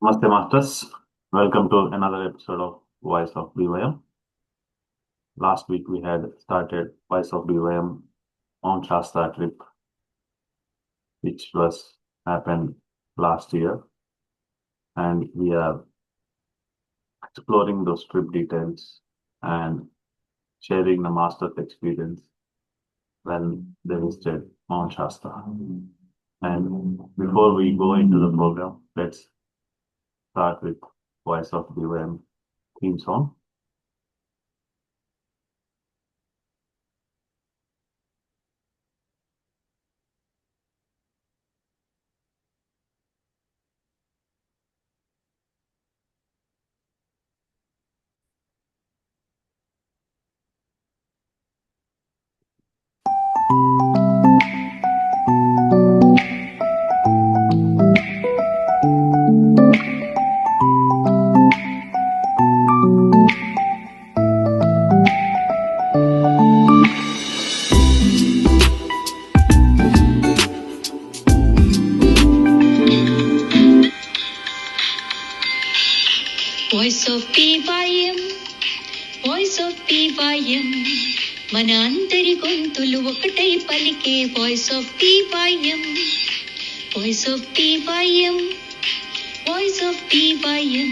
Namaste Masters, welcome to another episode of Voice of BYM. Last week we had started Voice of BYM Mount Shasta trip, which was happened last year, and we are exploring those trip details and sharing the Master's experience when they visited Mount Shasta. And before we go into the program, let's start with Voice of BYM theme song. Voice of BYM, Voice of BYM, మన అందరి గొంతులు ఒకటై పలికే Voice of BYM, Voice of BYM, Voice of BYM.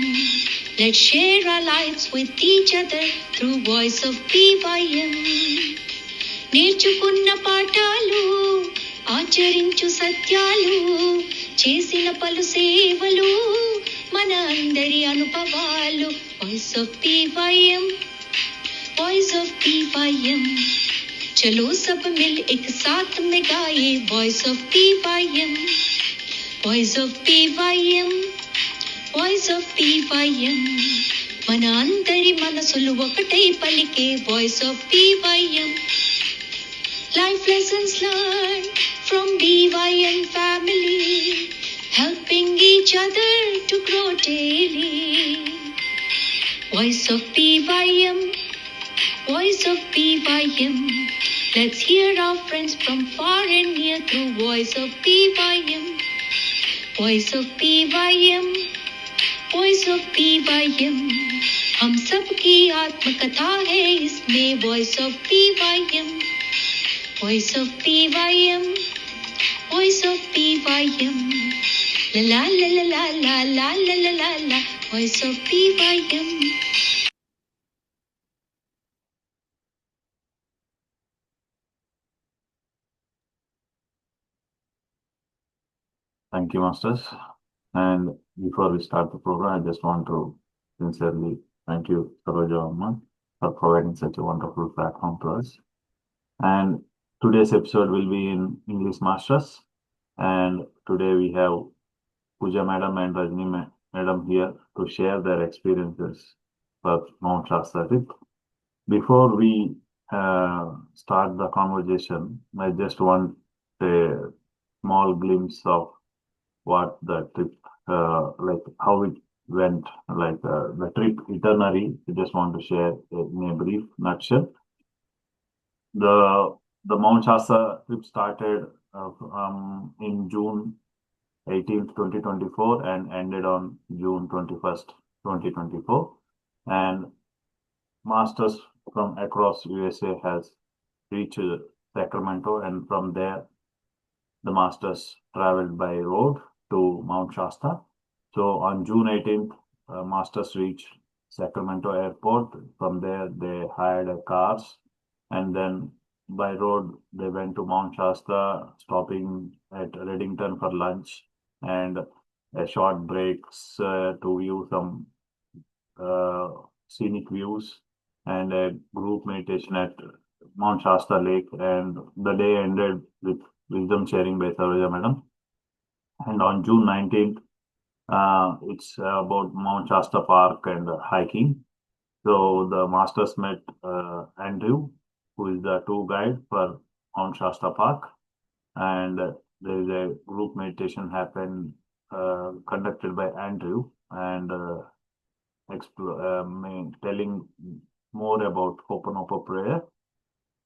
Let's share our lives with each other through Voice of BYM. నేర్చుకున్న పాఠాలు, ఆచరించు సత్యాలు, చేసిన పలు సేవలు, మన అందరి అనుభవాలు. Voice of BYM, Voice of BYM. चलो सब मिल एक साथ में गाए Voice of BYM, Voice of BYM, Voice of BYM. మన అందరి మనసులు ఒకటై పలికే Voice of BYM. Life lessons learned from BYM family, helping each other to grow daily. Voice of BYM, Voice of BYM. Let's hear our friends from far and near through Voice of BYM. Voice of BYM, Voice of BYM. हम सबकी आत्मकथा है इसमें Voice of BYM. Voice of BYM, Voice of BYM. La la la la la la la la la la. Voice of BYM. Thank you, Masters. And before we start the program, I just want to sincerely thank you, Saroja Amma, for providing such a wonderful platform to us. And today's episode will be in English Masters. And today we have Pooja Madam and Rajni Madam here to share their experiences for Mount Shasta trip. Before we start the conversation, I just want a small glimpse of what the trip, like how it went, like the trip itinerary. I just want to share in a brief nutshell. The Mount Shasta trip started in June 18th, 2024 and ended on June 21st, 2024. And masters from across USA has reached Sacramento, and from there the masters traveled by road to Mount Shasta. So on June 18th, masters reached Sacramento airport. From there, they hired cars, and then by road, they went to Mount Shasta, stopping at Reddington for lunch and a short breaks to view some scenic views and a group meditation at Mount Shasta Lake. And the day ended with wisdom sharing by Saroja Madam. And on June 19th, it's about Mount Shasta Park and hiking. So the masters met Andrew, who is the tour guide for Mount Shasta Park, and there is a group meditation happened conducted by Andrew, and telling more about Ho'oponopono prayer.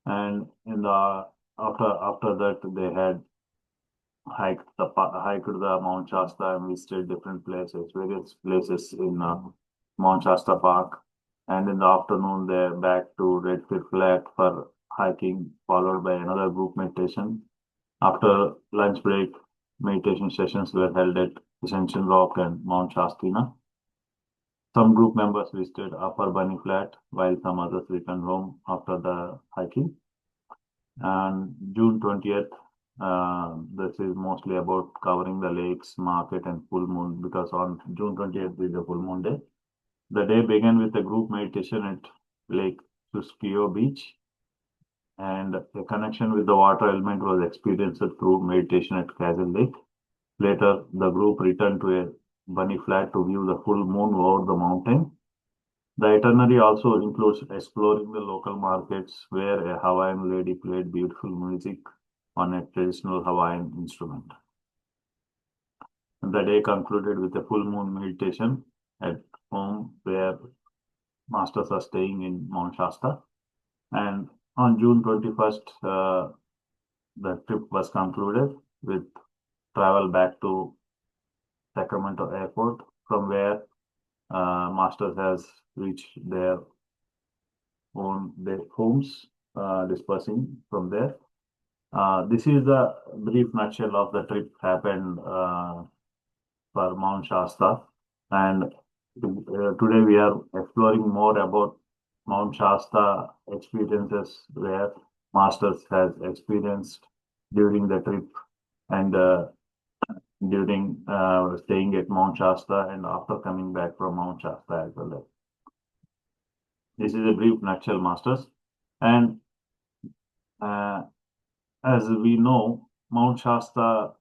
And in the after that they had hiked the Mount Shasta and visited different places, various places in Mount Shasta Park. And in the afternoon, they're back to Red Cliff Flat for hiking, followed by another group meditation. After lunch break, meditation sessions were held at Ascension Rock and Mount Shastina. Some group members visited Upper Bunny Flat, while some others returned home after the hiking. And June 20th, this is mostly about covering the lakes, market, and full moon because on June 20th is the full moon day. The day began with a group meditation at Lake Suskio Beach, and a connection with the water element was experienced through meditation at Castle Lake. Later, the group returned to a bunny flat to view the full moon over the mountain. The itinerary also includes exploring the local markets where a Hawaiian lady played beautiful music on a traditional Hawaiian instrument. The day concluded with a full moon meditation at home where masters are staying in Mount Shasta. And on June 21st, the trip was concluded with travel back to Sacramento Airport, from where masters has reached their homes, dispersing from there. This is the brief nutshell of the trip happened for Mount Shasta, and today we are exploring more about Mount Shasta experiences where Masters has experienced during the trip and during staying at Mount Shasta and after coming back from Mount Shasta as well. This is a brief nutshell, Masters, and uh, as we know, Mount Shasta,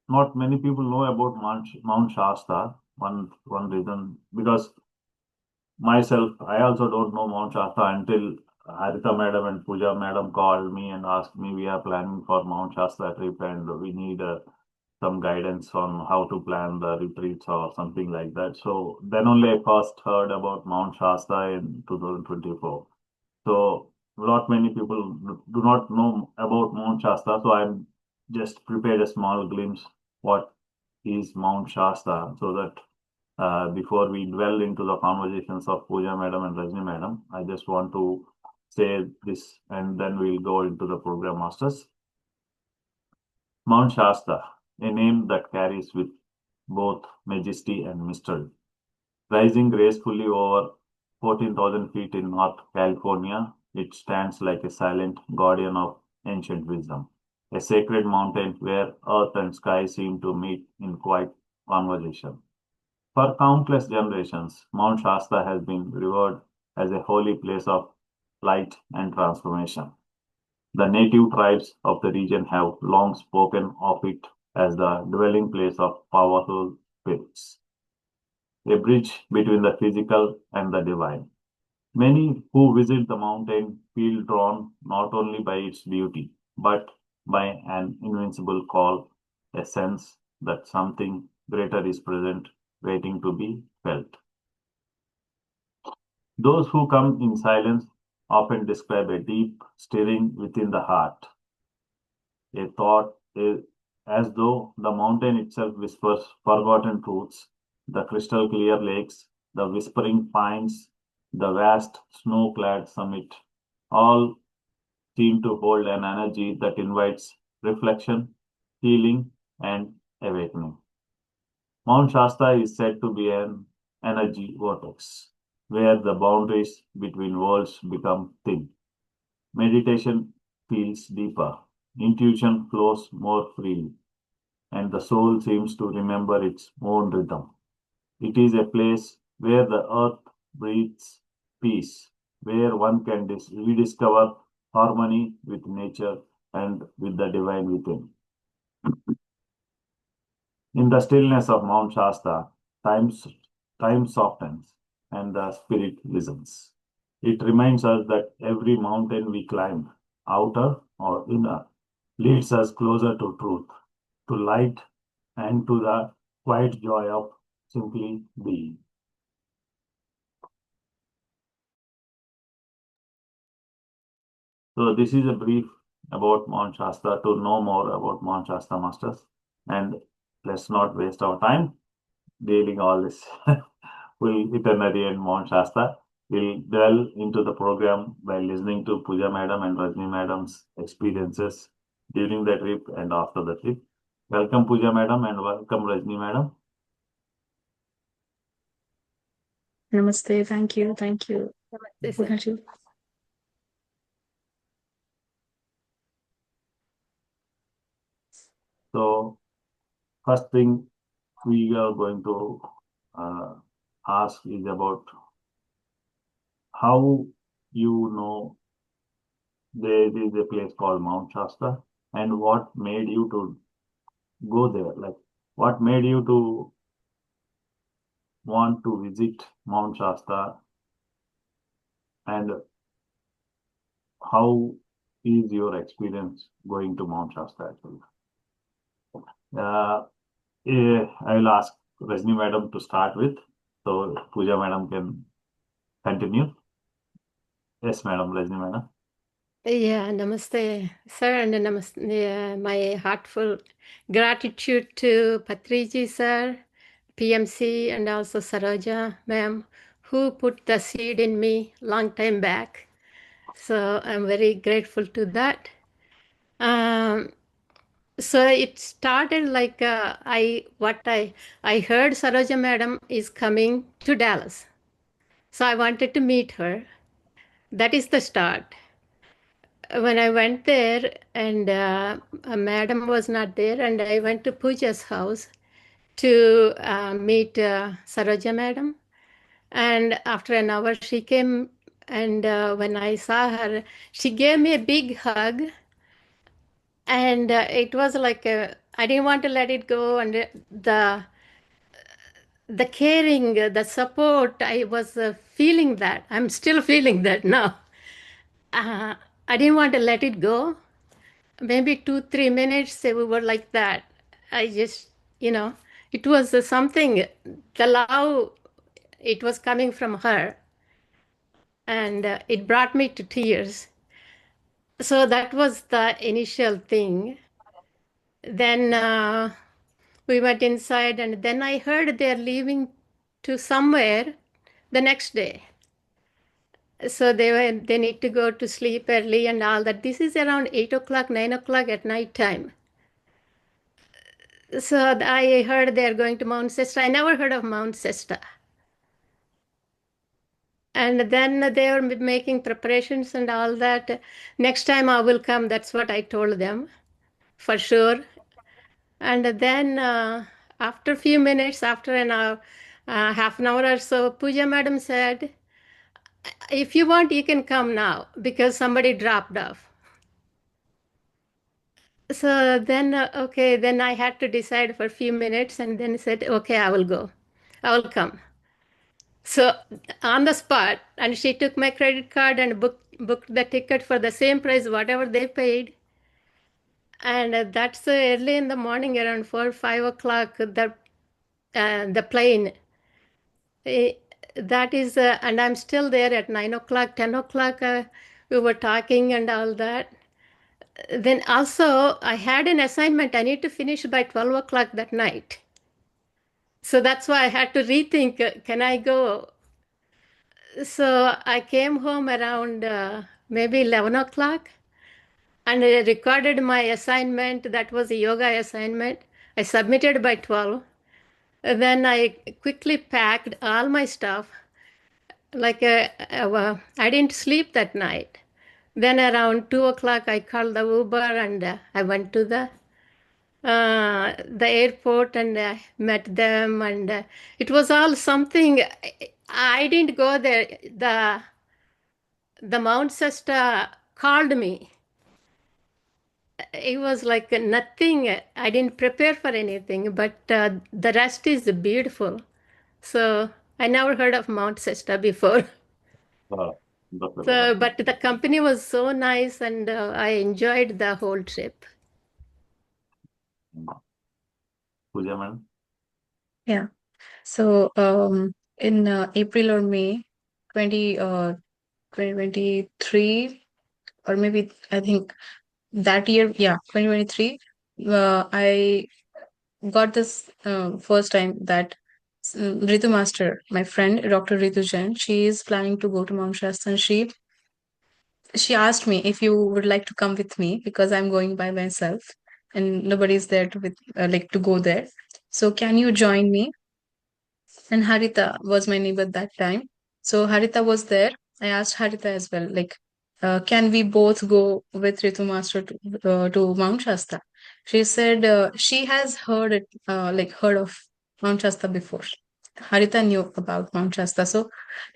not many people know about Mount Shasta. One reason, because myself, I also don't know Mount Shasta until Harita madam and Pooja madam called me and asked me, we are planning for Mount Shasta trip and we need some guidance on how to plan the retreats or something like that. So then only I first heard about Mount Shasta in 2024. So not many people do not know about Mount Shasta. So I'm just prepared a small glimpse what is Mount Shasta, so that before we dwell into the conversations of Pooja madam and Rajni madam, I just want to say this and then we'll go into the program, Masters. Mount Shasta, a name that carries with both majesty and mystery. Rising gracefully over 14,000 feet in North California, it stands like a silent guardian of ancient wisdom, a sacred mountain where earth and sky seem to meet in quiet conversation. For countless generations, Mount Shasta has been revered as a holy place of light and transformation. The native tribes of the region have long spoken of it as the dwelling place of powerful spirits, a bridge between the physical and the divine. Many who visit the mountain feel drawn not only by its beauty, but by an invincible call, a sense that something greater is present, waiting to be felt. Those who come in silence often describe a deep stirring within the heart, a thought as though the mountain itself whispers forgotten truths, the crystal clear lakes, the whispering pines, the vast snow clad summit, all seem to hold an energy that invites reflection, healing, and awakening. Mount Shasta is said to be an energy vortex, where the boundaries between worlds become thin. Meditation feels deeper, intuition flows more freely, and the soul seems to remember its own rhythm. It is a place where the earth breathes peace, where one can rediscover harmony with nature and with the divine within. In the stillness of Mount Shasta, time, time softens and the spirit listens. It reminds us that every mountain we climb, outer or inner, leads us closer to truth, to light, and to the quiet joy of simply being. So this is a brief about Mount Shasta, to know more about Mount Shasta Masters. And let's not waste our time dealing all this itinerary and Mount Shasta. We'll delve into the program by listening to Pooja Madam and Rajni Madam's experiences during the trip and after the trip. Welcome, Pooja Madam, and welcome, Rajni Madam. Namaste. Thank you. Thank you. Namaste, sir. Thank you. So, first thing we are going to ask is about how you know there is a place called Mount Shasta and what made you to go there? Like, what made you to want to visit Mount Shasta, and how is your experience going to Mount Shasta actually? I will ask Rajni Madam to start with, so Pooja Madam can continue. Yes, Madam, Rajni Madam. Yeah, namaste, sir, and namaste. Yeah, my heartfelt gratitude to Patriji, sir, PMC, and also Saroja, ma'am, who put the seed in me long time back. So I'm very grateful to that. So it started like I heard Saroja madam is coming to Dallas, so I wanted to meet her. That is the start. When I went there, and a madam was not there, and I went to Pooja's house to meet Saroja madam. And after an hour, she came, and when I saw her, she gave me a big hug, and it was like I didn't want to let it go, and the caring, the support, I was feeling that. I'm still feeling that now. I didn't want to let it go. Maybe 2 3 minutes we were like that. I just, it was something, the love, it was coming from her, and it brought me to tears. So that was the initial thing. Then we went inside, and then I heard they're leaving to somewhere the next day. So they need to go to sleep early and all that. This is around 8 o'clock, 9 o'clock at night time. So I heard they're going to Mount Shasta. I never heard of Mount Shasta. And then they were making preparations and all that. Next time I will come. That's what I told them, for sure. And then after a few minutes, after an hour, half an hour or so, Pooja madam said, if you want, you can come now because somebody dropped off. So then, okay, then I had to decide for a few minutes and then said, okay, I will go. I will come. So on the spot, and she took my credit card and booked the ticket for the same price, whatever they paid. And that's early in the morning, around 4 5 o'clock. The plane. That is, and I'm still there at 9 o'clock, 10 o'clock. We were talking and all that. Then also, I had an assignment. I need to finish by 12 o'clock that night. So that's why I had to rethink, can I go? So I came home around maybe 11 o'clock, and I recorded my assignment. That was a yoga assignment. I submitted by 12. Then I quickly packed all my stuff. Like I didn't sleep that night. Then around 2 o'clock, I called the Uber, and I went to the airport, and met them, and it was all something. I didn't go there. The Mount Shasta called me. It was like nothing. I didn't prepare for anything, but the rest is beautiful. So I never heard of Mount Shasta before. Dr. So, Madam. but the company was so nice, and I enjoyed the whole trip. Pooja Madam. Yeah. So in April or May 2023, or maybe I think that year, yeah, 2023, I got this first time that Ritu Master, my friend, Dr. Ritu Jain, she is planning to go to Mount Shasta, and she asked me if you would like to come with me because I'm going by myself and nobody's there to like to go there. So can you join me? And Harita was my neighbor that time. So Harita was there. I asked Harita as well, like, can we both go with Ritu Master to Mount Shasta? She said she has heard it, like heard of Mount Shasta before. Harita knew about Mount Shasta, so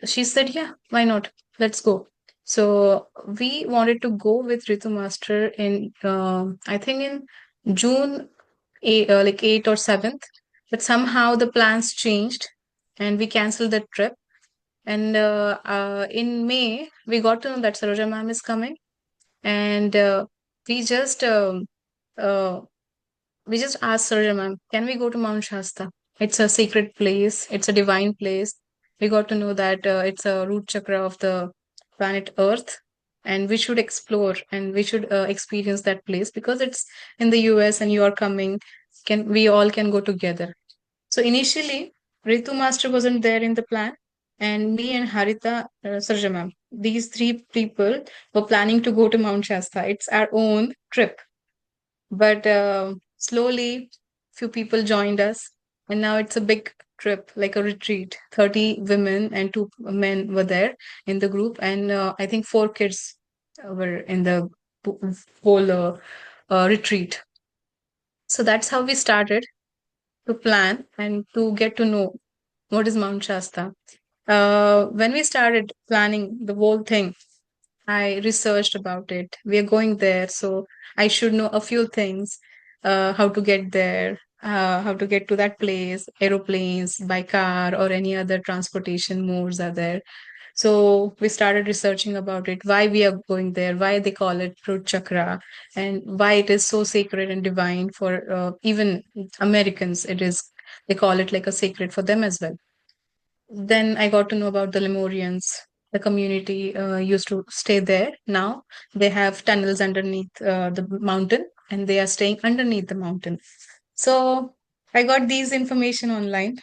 she said, "Yeah, why not? Let's go." So we wanted to go with Ritu Master in, I think in June, like 8th or 7th, but somehow the plans changed and we canceled the trip. And in May, we got to know that Saroja ma'am is coming, and we just um, uh, we just asked Saroja ma'am, can we go to Mount Shasta? It's a sacred place. It's a divine place. We got to know that it's a root chakra of the planet Earth, and we should explore and we should experience that place because it's in the US and you are coming. Can we all can go together? So initially, Ritu Master wasn't there in the plan, and me and Harita Sarja ma'am, these three people were planning to go to Mount Shasta. It's our own trip, but slowly, few people joined us, and now it's a big trip, like a retreat. 30 women and 2 men were there in the group, and I think 4 kids were in the whole retreat. So that's how we started to plan and to get to know what is Mount Shasta. When we started planning the whole thing, I researched about it. We are going there, so I should know a few things, how to get there, how to get to that place, aeroplanes, by car, or any other transportation modes are there. So we started researching about it, why we are going there, why they call it root chakra, and why it is so sacred and divine for even Americans. It is, they call it like a sacred for them as well. Then I got to know about the Lemurians. The community used to stay there. Now they have tunnels underneath the mountain, and they are staying underneath the mountain. So I got these information online.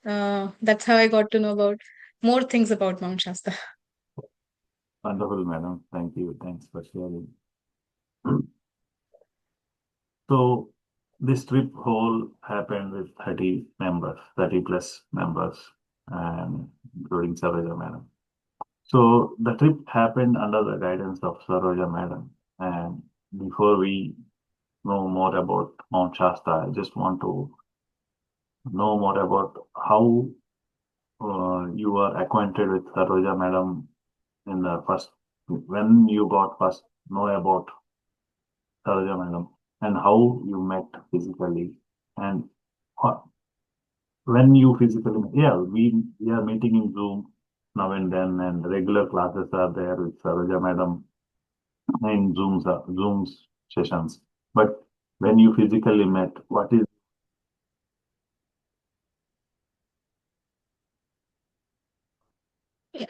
That's how I got to know about more things about Mount Shasta. Wonderful, madam. Thank you. Thanks for sharing. So this trip whole happened with 30 members, 30 plus members, and including Saroja madam. So the trip happened under the guidance of Saroja madam. And before we know more about Mount Shasta, I just want to know more about how you are acquainted with Saroja madam in the first, when you got first know about Saroja madam, and how you met physically, and when you physically met. Yeah, we are meeting in Zoom now and then, and regular classes are there with Saroja madam in Zoom sessions. But when you physically met, what is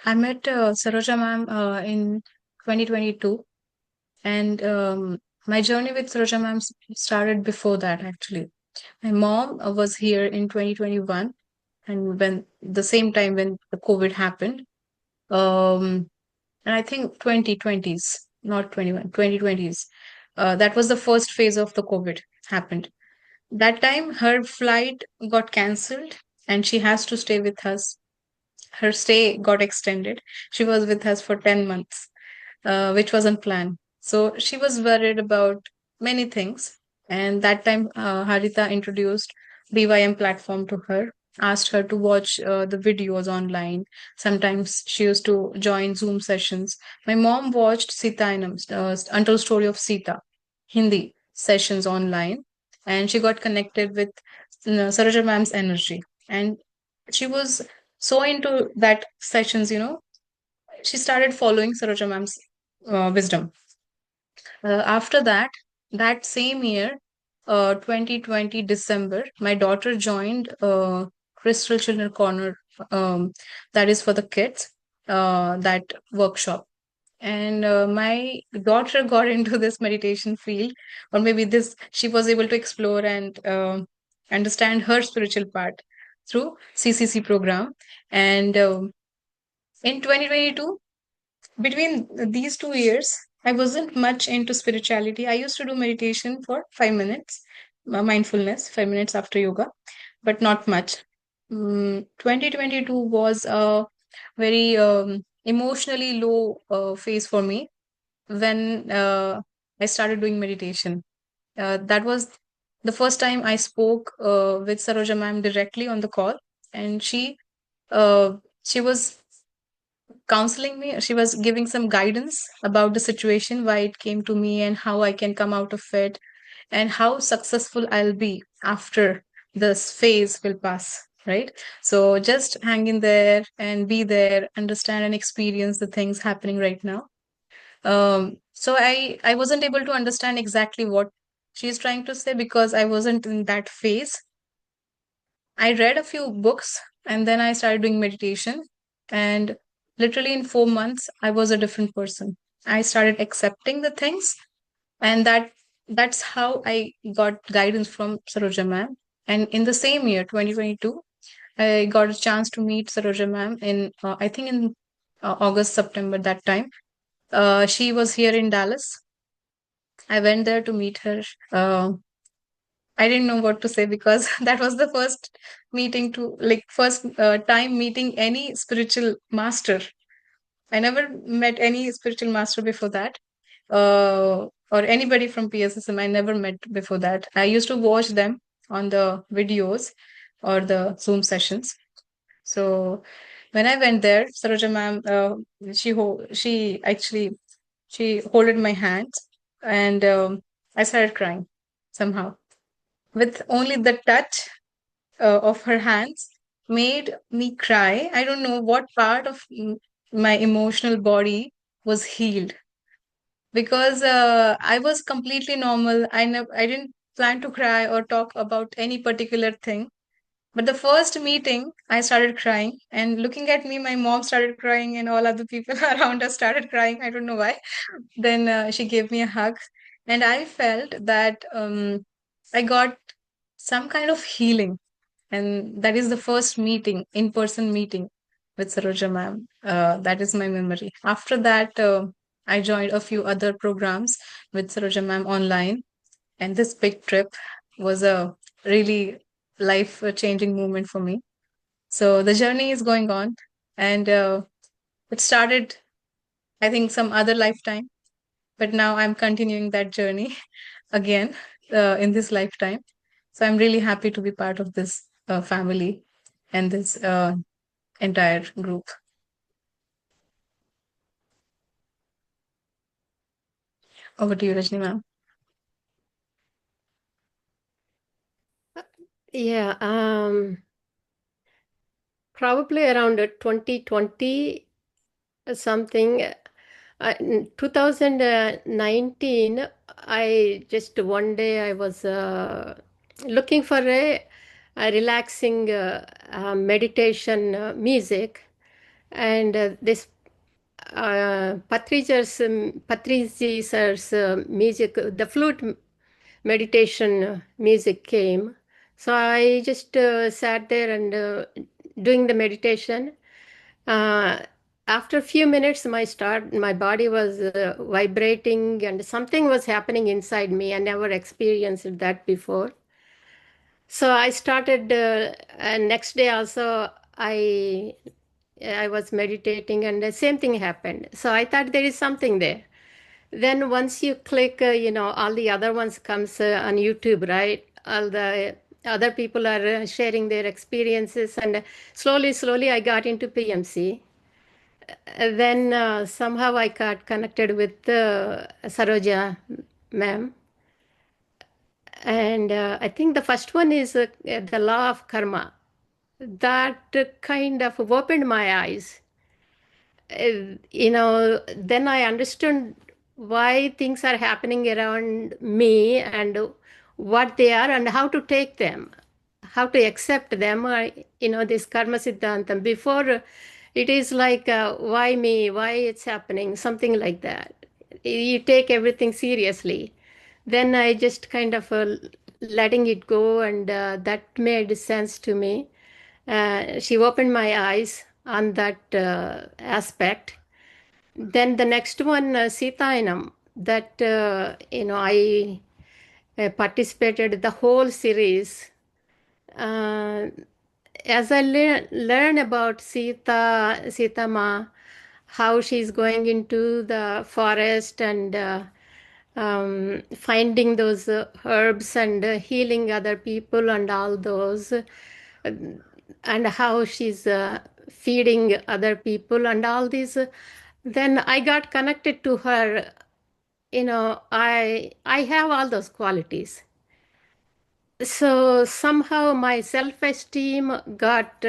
I met Saroja ma'am in 2022, and my journey with Saroja ma'am started before that actually. My mom was here in 2021, and when the same time when the COVID happened, um, and I think 2020s, not 21, 2020s. That was the first phase of the COVID happened. That time her flight got cancelled and she has to stay with us. Her stay got extended. She was with us for 10 months, which wasn't planned. So she was worried about many things. And that time, Harita introduced BYM platform to her, asked her to watch the videos online. Sometimes she used to join Zoom sessions. My mom watched Sita Untold Story of Sita, Hindi sessions online, and she got connected with Saroja ma'am's energy. And she was so into that sessions, she started following Saroja ma'am's wisdom. After that, that same year, 2020 December, my daughter joined Crystal Children Corner, that is for the kids, that workshop. and my daughter got into this meditation field, or maybe this she was able to explore and understand her spiritual part through CCC program. And in 2022, between these 2 years, I wasn't much into spirituality. I used to do meditation for 5 minutes, mindfulness, 5 minutes after yoga, but not much. 2022 was a very emotionally low phase for me when I started doing meditation. That was the first time I spoke with Saroja ma'am directly on the call, and uh, she was counseling me. She was giving some guidance about the situation, why it came to me, and how I can come out of it, and how successful I'll be after this phase will pass. Right. So just hang in there and be there, understand and experience the things happening right now. So I wasn't able to understand exactly what she's trying to say because I wasn't in that phase. I read a few books and then I started doing meditation. And literally in 4 months, I was a different person. I started accepting the things, and that's how I got guidance from Saroja ma'am. And in the same year, 2022, I got a chance to meet Saroja ma'am in I think in August, September that time. She was here in Dallas. I went there to meet her. I didn't know what to say because that was the first meeting to like first time meeting any spiritual master. I never met any spiritual master before that, or anybody from PSSM. I never met before that. I used to watch them on the videos or the Zoom sessions. So when I went there, Saroja ma'am, she actually she holded my hands, and I started crying somehow with only the touch of her hands made me cry. I don't know what part of my emotional body was healed because I was completely normal. I didn't plan to cry or talk about any particular thing. But the first meeting, I started crying, and looking at me, my mom started crying, and all other people around us started crying. I don't know why. Then she gave me a hug, and I felt that I got some kind of healing, and that is the first meeting, in-person meeting with Saroja ma'am. That is my memory. After that, I joined a few other programs with Saroja ma'am online, and this big trip was a really life-changing moment for me. So the journey is going on, and it started, I think, some other lifetime, but now I'm continuing that journey again in this lifetime. So I'm really happy to be part of this family and this entire group. Over to you, Rajni ma'am. Yeah, probably around 2020 something. In 2019, I just one day I was looking for a relaxing meditation music, and this Patriji sir's music, the flute meditation music came. So I just sat there and doing the meditation. Uh, After a few minutes, my body was vibrating, and something was happening inside me. I never experienced that before. So I started, and next day also, I was meditating, and the same thing happened. So I thought there is something there. Then once you click, all the other ones comes on YouTube, right? All the other people are sharing their experiences, and slowly, I got into PMC. Then somehow I got connected with Saroja ma'am, and I think the first one is the law of karma. That kind of opened my eyes. Then I understood why things are happening around me and what they are and how to take them, how to accept them. This karma siddhantam. Before, It is like, why me? Why it's happening? Something like that. You take everything seriously. Then I just kind of letting it go, and that made sense to me. She opened my eyes on that aspect. Then the next one, Sitayanam, that I participated the whole series. Uh, as I learn about Sita Ma, how she's going into the forest and finding those herbs and healing other people and all those, and how she's feeding other people and all these. Then I got connected to her. I have all those qualities, so somehow my self-esteem got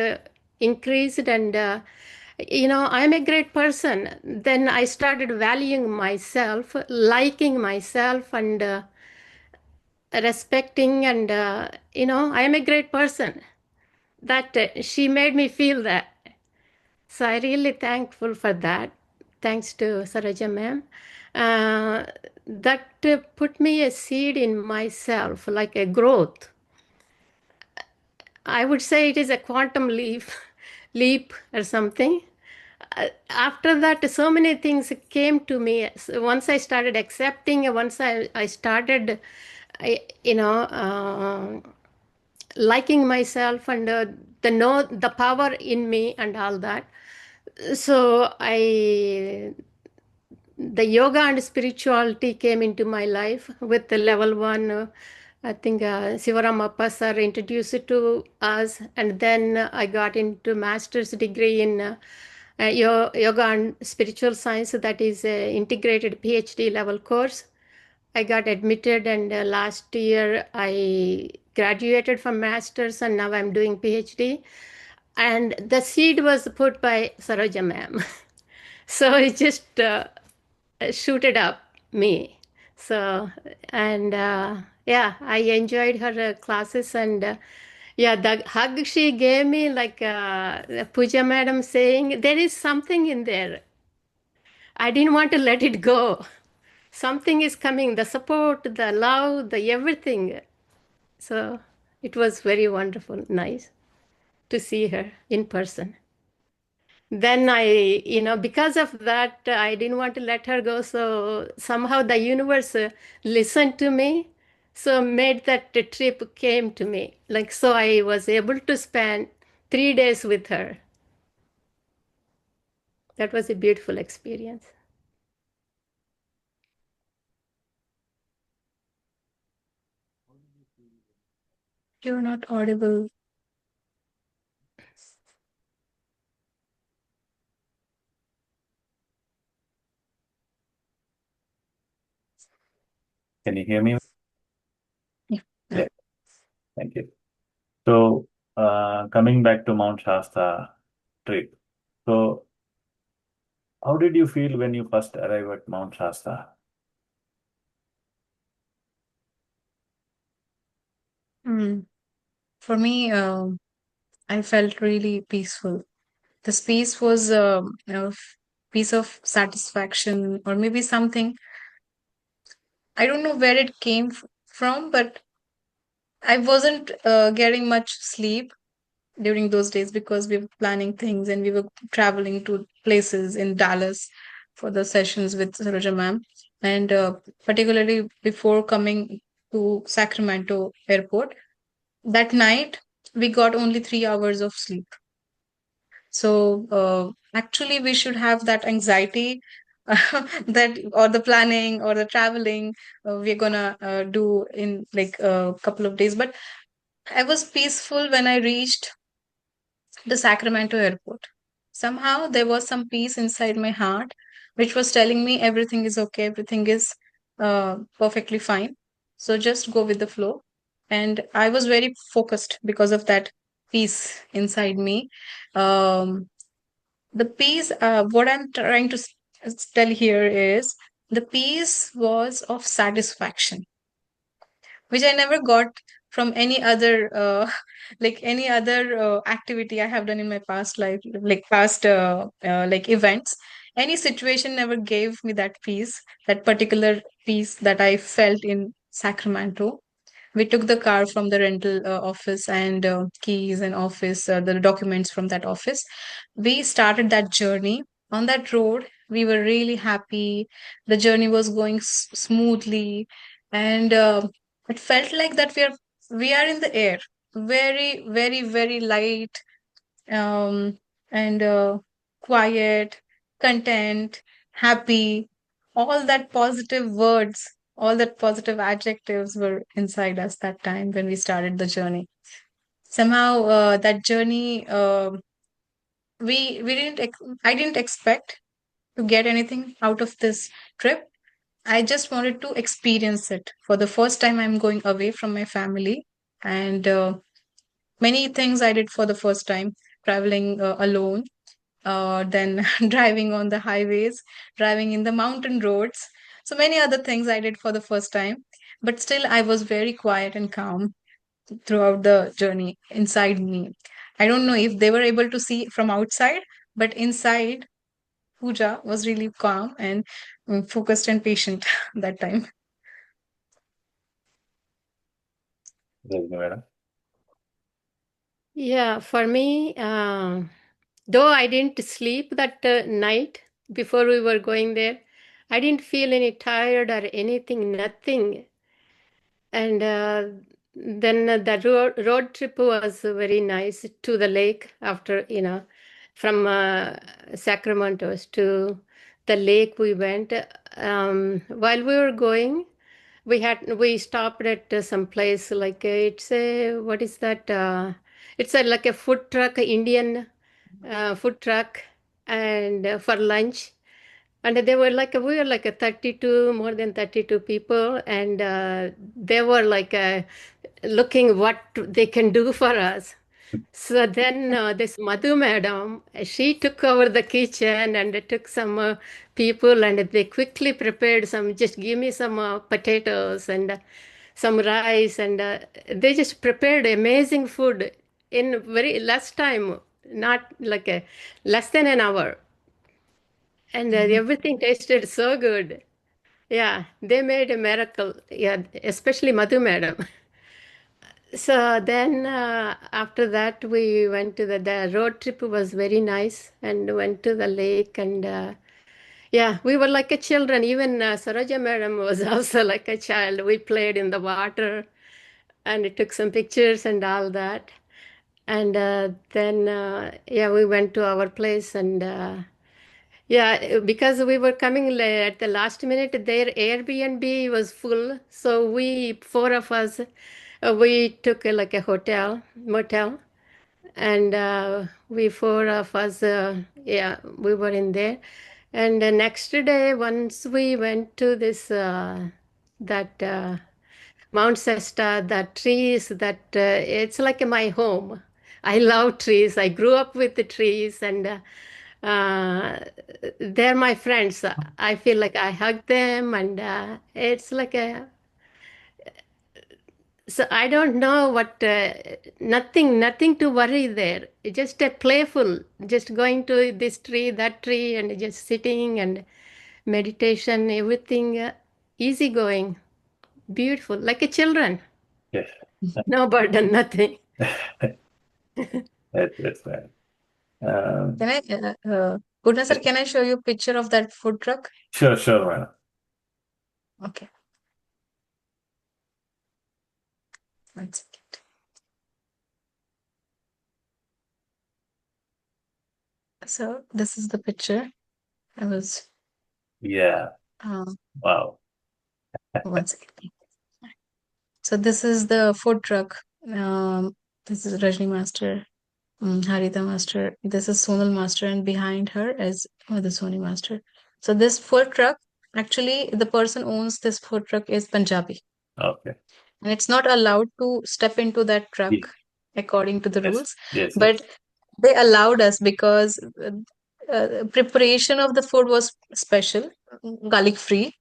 increased, and I'm a great person. Then I started valuing myself, liking myself, and respecting, and I am a great person. That she made me feel that. So I really thankful for that. Thanks to Saraja ma'am. That put me a seed in myself, like a growth. I would say it is a quantum leap, leap or something. After that, so many things came to me. So once I started accepting, once I started, you know, liking myself, and the power in me and all that. So the yoga and spirituality came into my life with the level one. I think Sivaram Appa sir introduced it to us, and then I got into master's degree in yoga and spiritual science. That is integrated PhD level course. I got admitted, and last year I graduated from master's, and now I'm doing PhD. And the seed was put by Saroja ma'am. So it just shooted up me. So, and yeah, I enjoyed her classes, and yeah, the hug she gave me, like Puja madam saying, there is something in there. I didn't want to let it go. Something is coming, the support, the love, the everything. So it was very wonderful, nice to see her in person. Then because of that, I didn't want to let her go. So somehow the universe listened to me. So made that trip came to me. Like, so I was able to spend 3 days with her. That was a beautiful experience. You're not audible. Can you hear me? Yeah. Yeah, thank you. So, coming back to Mount Shasta trip. So, how did you feel when you first arrived at Mount Shasta? Mm. For me, I felt really peaceful. This peace was a piece of satisfaction, or maybe something. I don't know where it came from, but I wasn't getting much sleep during those days because we were planning things and we were traveling to places in Dallas for the sessions with Saroja ma'am. And particularly before coming to Sacramento airport, that night we got only 3 hours of sleep. So actually, we should have that anxiety that, or the planning or the traveling we're gonna do in like a couple of days. But I was peaceful when I reached the Sacramento airport. Somehow there was some peace inside my heart, which was telling me everything is okay, everything is perfectly fine. So just go with the flow. And I was very focused because of that peace inside me. Um, the peace, what I'm trying to tell here is the peace was of satisfaction, which I never got from any other like any other activity I have done in my past life, like past like events. Any situation never gave me that peace, that particular peace that I felt in Sacramento. We took the car from the rental office and keys and office, the documents from that office. We started that journey. On that road, we were really happy. The journey was going smoothly, and it felt like that we are in the air, very, very, very light, um, and quiet, content, happy. All that positive words, all that positive adjectives were inside us that time when we started the journey. Somehow, that journey, we didn't. I didn't expect to get anything out of this trip. I just wanted to experience it for the first time. I'm going away from my family, and many things I did for the first time. Traveling alone, then driving on the highways, driving in the mountain roads. So many other things I did for the first time. But still, I was very quiet and calm throughout the journey inside me. I don't know if they were able to see from outside, but inside, Pooja was really calm and focused and patient that time. Rajni madam. Yeah, for me, though I didn't sleep that night before we were going there, I didn't feel any tired or anything, nothing. And then the road trip was very nice to the lake after, from Sacramento to the lake we went. While we were going, we stopped at some place like it's a what is that? It's a like a food truck, Indian food truck, and for lunch. And they were like we were like a 32, more than 32 people, and they were like looking what they can do for us. So then this Madhu madam, she took over the kitchen and took some people, and they quickly prepared some, just give me some potatoes and some rice, and they just prepared amazing food in very less time, not like a less than an hour. And Mhm. everything tasted so good. Yeah, they made a miracle. Yeah, especially Madhu madam. So then after that we went to the road trip was very nice and went to the lake, and yeah, we were like a children. Even Saroja madam was also like a child. We played in the water and took some pictures and all that. And then yeah, we went to our place, and yeah, because we were coming at the last minute, their Airbnb was full. So we, four of us, we took like a motel, and we four of us, yeah, we were in there. And the next day, once we went to this, that Mount Shasta, the trees, that it's like my home. I love trees. I grew up with the trees, and they're my friends. I feel like I hug them, and it's like a. So I don't know what. Nothing to worry there. It's just a playful, just going to this tree, that tree, and just sitting and meditation. Everything easygoing, beautiful, like a children. Yes. No burden, nothing. That's right. Can I, Purna sir, can I show you a picture of that food truck? Sure, madam. Okay, one second. So this is the picture. I was, Yeah. um, Wow. one second. So this is the food truck. This is Rajni Master, Harita Master. This is Sonal Master, and behind her is the Sony Master. So this food truck, actually, the person owns this food truck is Punjabi, Okay. and it's not allowed to step into that truck Ye- according to the Yes. rules. Yes. But they allowed us because preparation of the food was special, garlic free,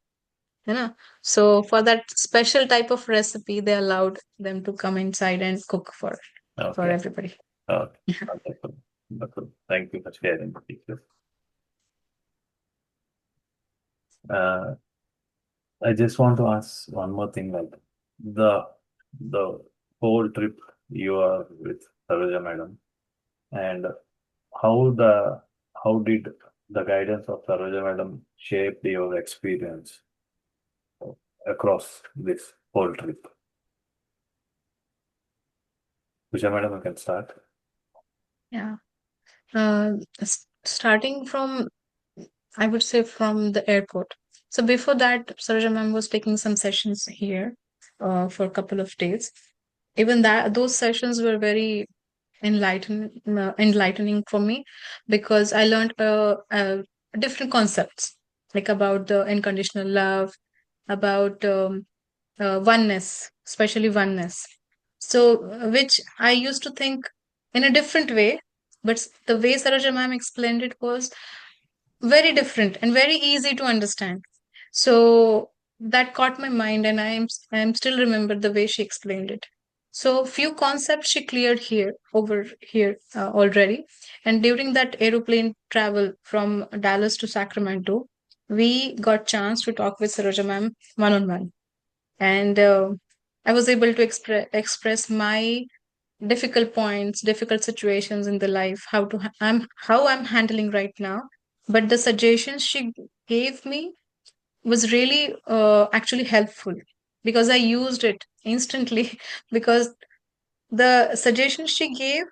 you know. So for that special type of recipe, they allowed them to come inside and cook for Okay. everybody. Okay. Wonderful. Wonderful. Thank you for sharing the details. Uh, I just want to ask one more thing, like the the whole trip you are with Saroja madam, and how the how did the guidance of Saroja madam shape your experience across this whole trip? Usha madam, you can start. Yeah. Starting from, I would say, from the airport. So before that, Sarojaa ma'am was taking some sessions here for a couple of days. Even that those sessions were very enlightening for me, because I learned different concepts, like about the unconditional love, about oneness, especially oneness. So, which I used to think in a different way, but the way Saroja ma'am explained it was very different and very easy to understand. So that caught my mind, and I am still remember the way she explained it. So few concepts she cleared here over here already. And during that aeroplane travel from Dallas to Sacramento, we got chance to talk with Saroja ma'am one on one, and I was able to express my difficult points, difficult situations in the life, how I'm handling right now. But the suggestions she gave me was really actually helpful, because I used it instantly because the suggestions she gave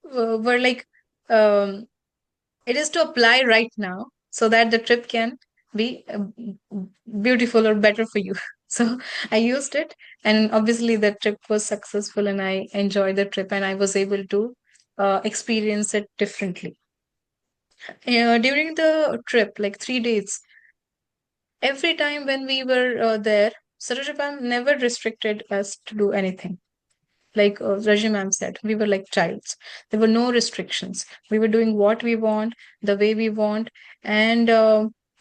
were like, um, it is to apply right now so that the trip can be beautiful or better for you. So I used it, and obviously the trip was successful, and I enjoyed the trip, and I was able to experience it differently. During the trip, like 3 days, every time when we were there, Sarojapam never restricted us to do anything. Like Raji ma'am said, we were like childs. There were no restrictions. We were doing what we want, the way we want, and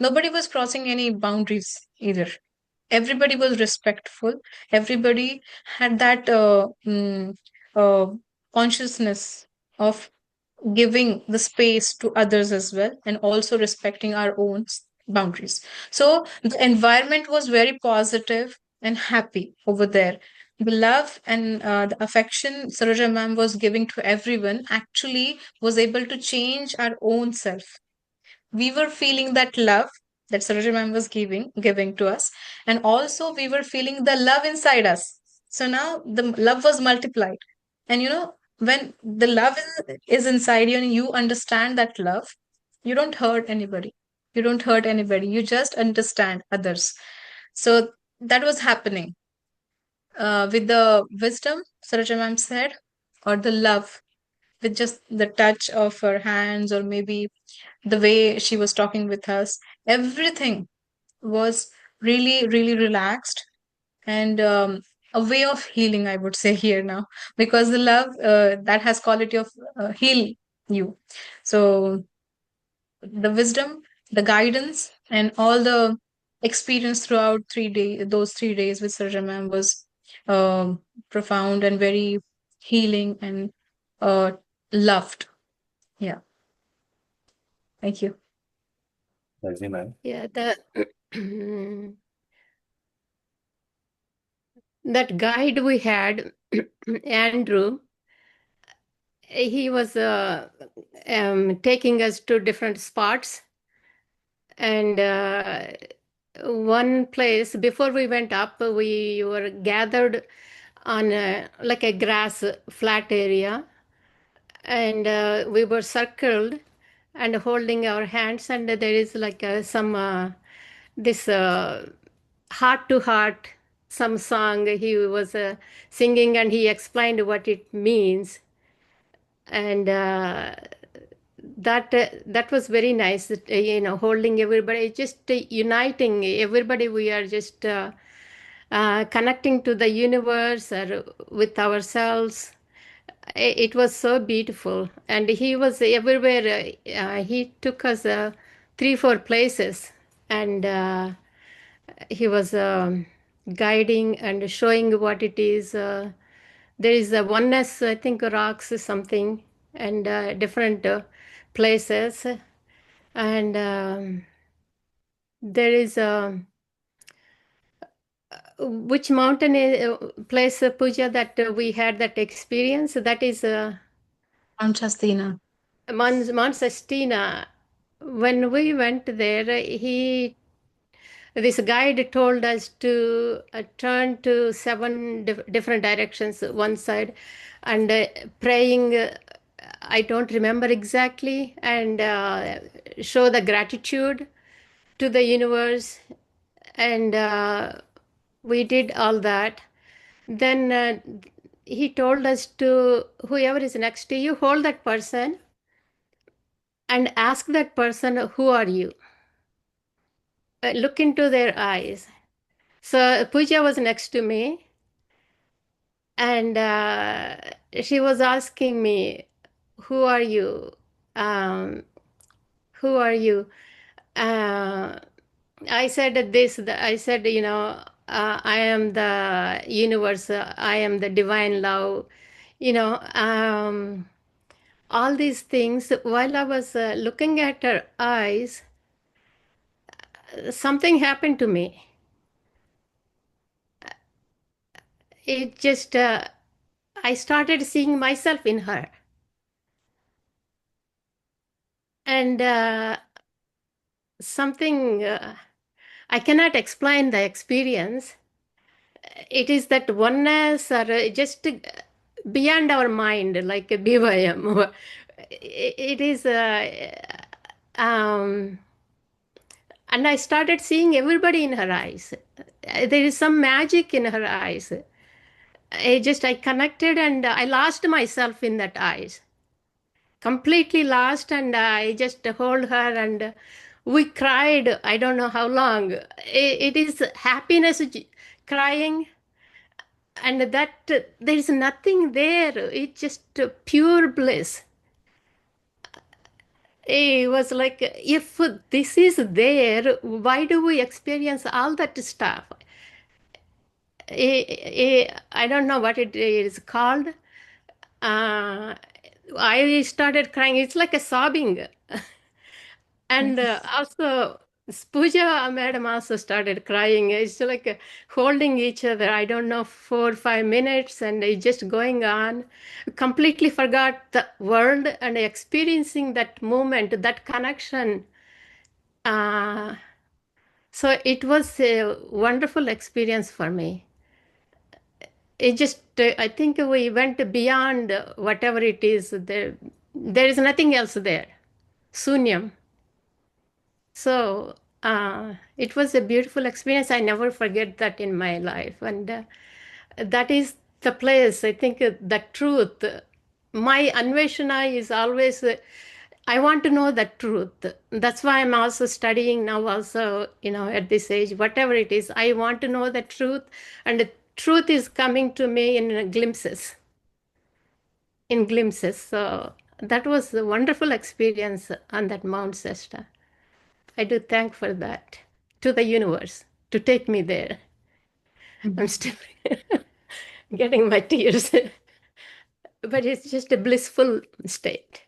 nobody was crossing any boundaries either. Everybody was respectful. Everybody had that uh, consciousness of giving the space to others as well, and also respecting our own boundaries. So the environment was very positive and happy over there. The love and the affection Saroja ma'am was giving to everyone actually was able to change our own self. We were feeling that love that Saroja ma'am was giving to us, and also we were feeling the love inside us. So now the love was multiplied, and when the love is inside you and you understand that love, you don't hurt anybody. You don't hurt anybody. You just understand others. So that was happening with the wisdom Saroja ma'am said, or the love, with just the touch of her hands, or maybe the way she was talking with us. Everything was really, really relaxed, and a way of healing, I would say here now, because the love that has quality of heal you. So the wisdom, the guidance, and all the experience throughout 3 days, those 3 days with Sarja ma'am was profound and very healing and uh, loved. Yeah. Thank you. Raji ma'am. Yeah, that guide we had, Andrew, he was taking us to different spots. And one place, before we went up, we were gathered on like a grass flat area, and we were circled and holding our hands, and there is like some this heart to heart, some song he was singing, and he explained what it means. And that was very nice, holding everybody, just uniting everybody. We are just connecting to the universe or with ourselves. It was so beautiful, and he was everywhere. He took us 3 4 places, and He was guiding and showing what it is. There is a oneness, I think, rocks something, and different places. And there is which mountain place, Puja, that we had that experience? That is Mount Shastina. Mount Sestina. When we went there, this guide told us to turn to seven different directions, one side, and praying. I don't remember exactly, and show the gratitude to the universe, and we did all that. Then he told us to, whoever is next to you, hold that person and ask that person, who are you? Look into their eyes. So Pooja was next to me, and she was asking me, who are you? Um, who are you? Uh, I said this, I said, I am the universe, I am the divine love, you know, all these things. While I was looking at her eyes, something happened to me. It just, I started seeing myself in her. And something, I cannot explain the experience. It is that oneness or just beyond our mind, like a BYM. It is, and I started seeing everybody in her eyes. There is some magic in her eyes. I connected and I lost myself in that eyes. Completely lost, and I just hold her and we cried. I don't know how long. It is happiness crying, and that there is nothing there. It's just pure bliss. It was like, if this is there, why do we experience all that stuff? I don't know what it is called. Uh, I started crying. It's like a sobbing. And also, Pooja madam also started crying. It's like holding each other. I don't know, 4 or 5 minutes, and it's just going on. Completely forgot the world and experiencing that moment, that connection. Uh, so it was a wonderful experience for me. It just, I think we went beyond whatever it is. There is nothing else there. Sunyam. So it was a beautiful experience. I never forget that in my life. And that is the place, I think, the truth. My Anveshana is always, I want to know the truth. That's why I'm also studying now, also, at this age, whatever it is, I want to know the truth. And the truth is coming to me in glimpses, in glimpses. So that was a wonderful experience on that Mount Shasta. I do thank for that to the universe to take me there. I'm Mhm. still getting my tears, but it's just a blissful state.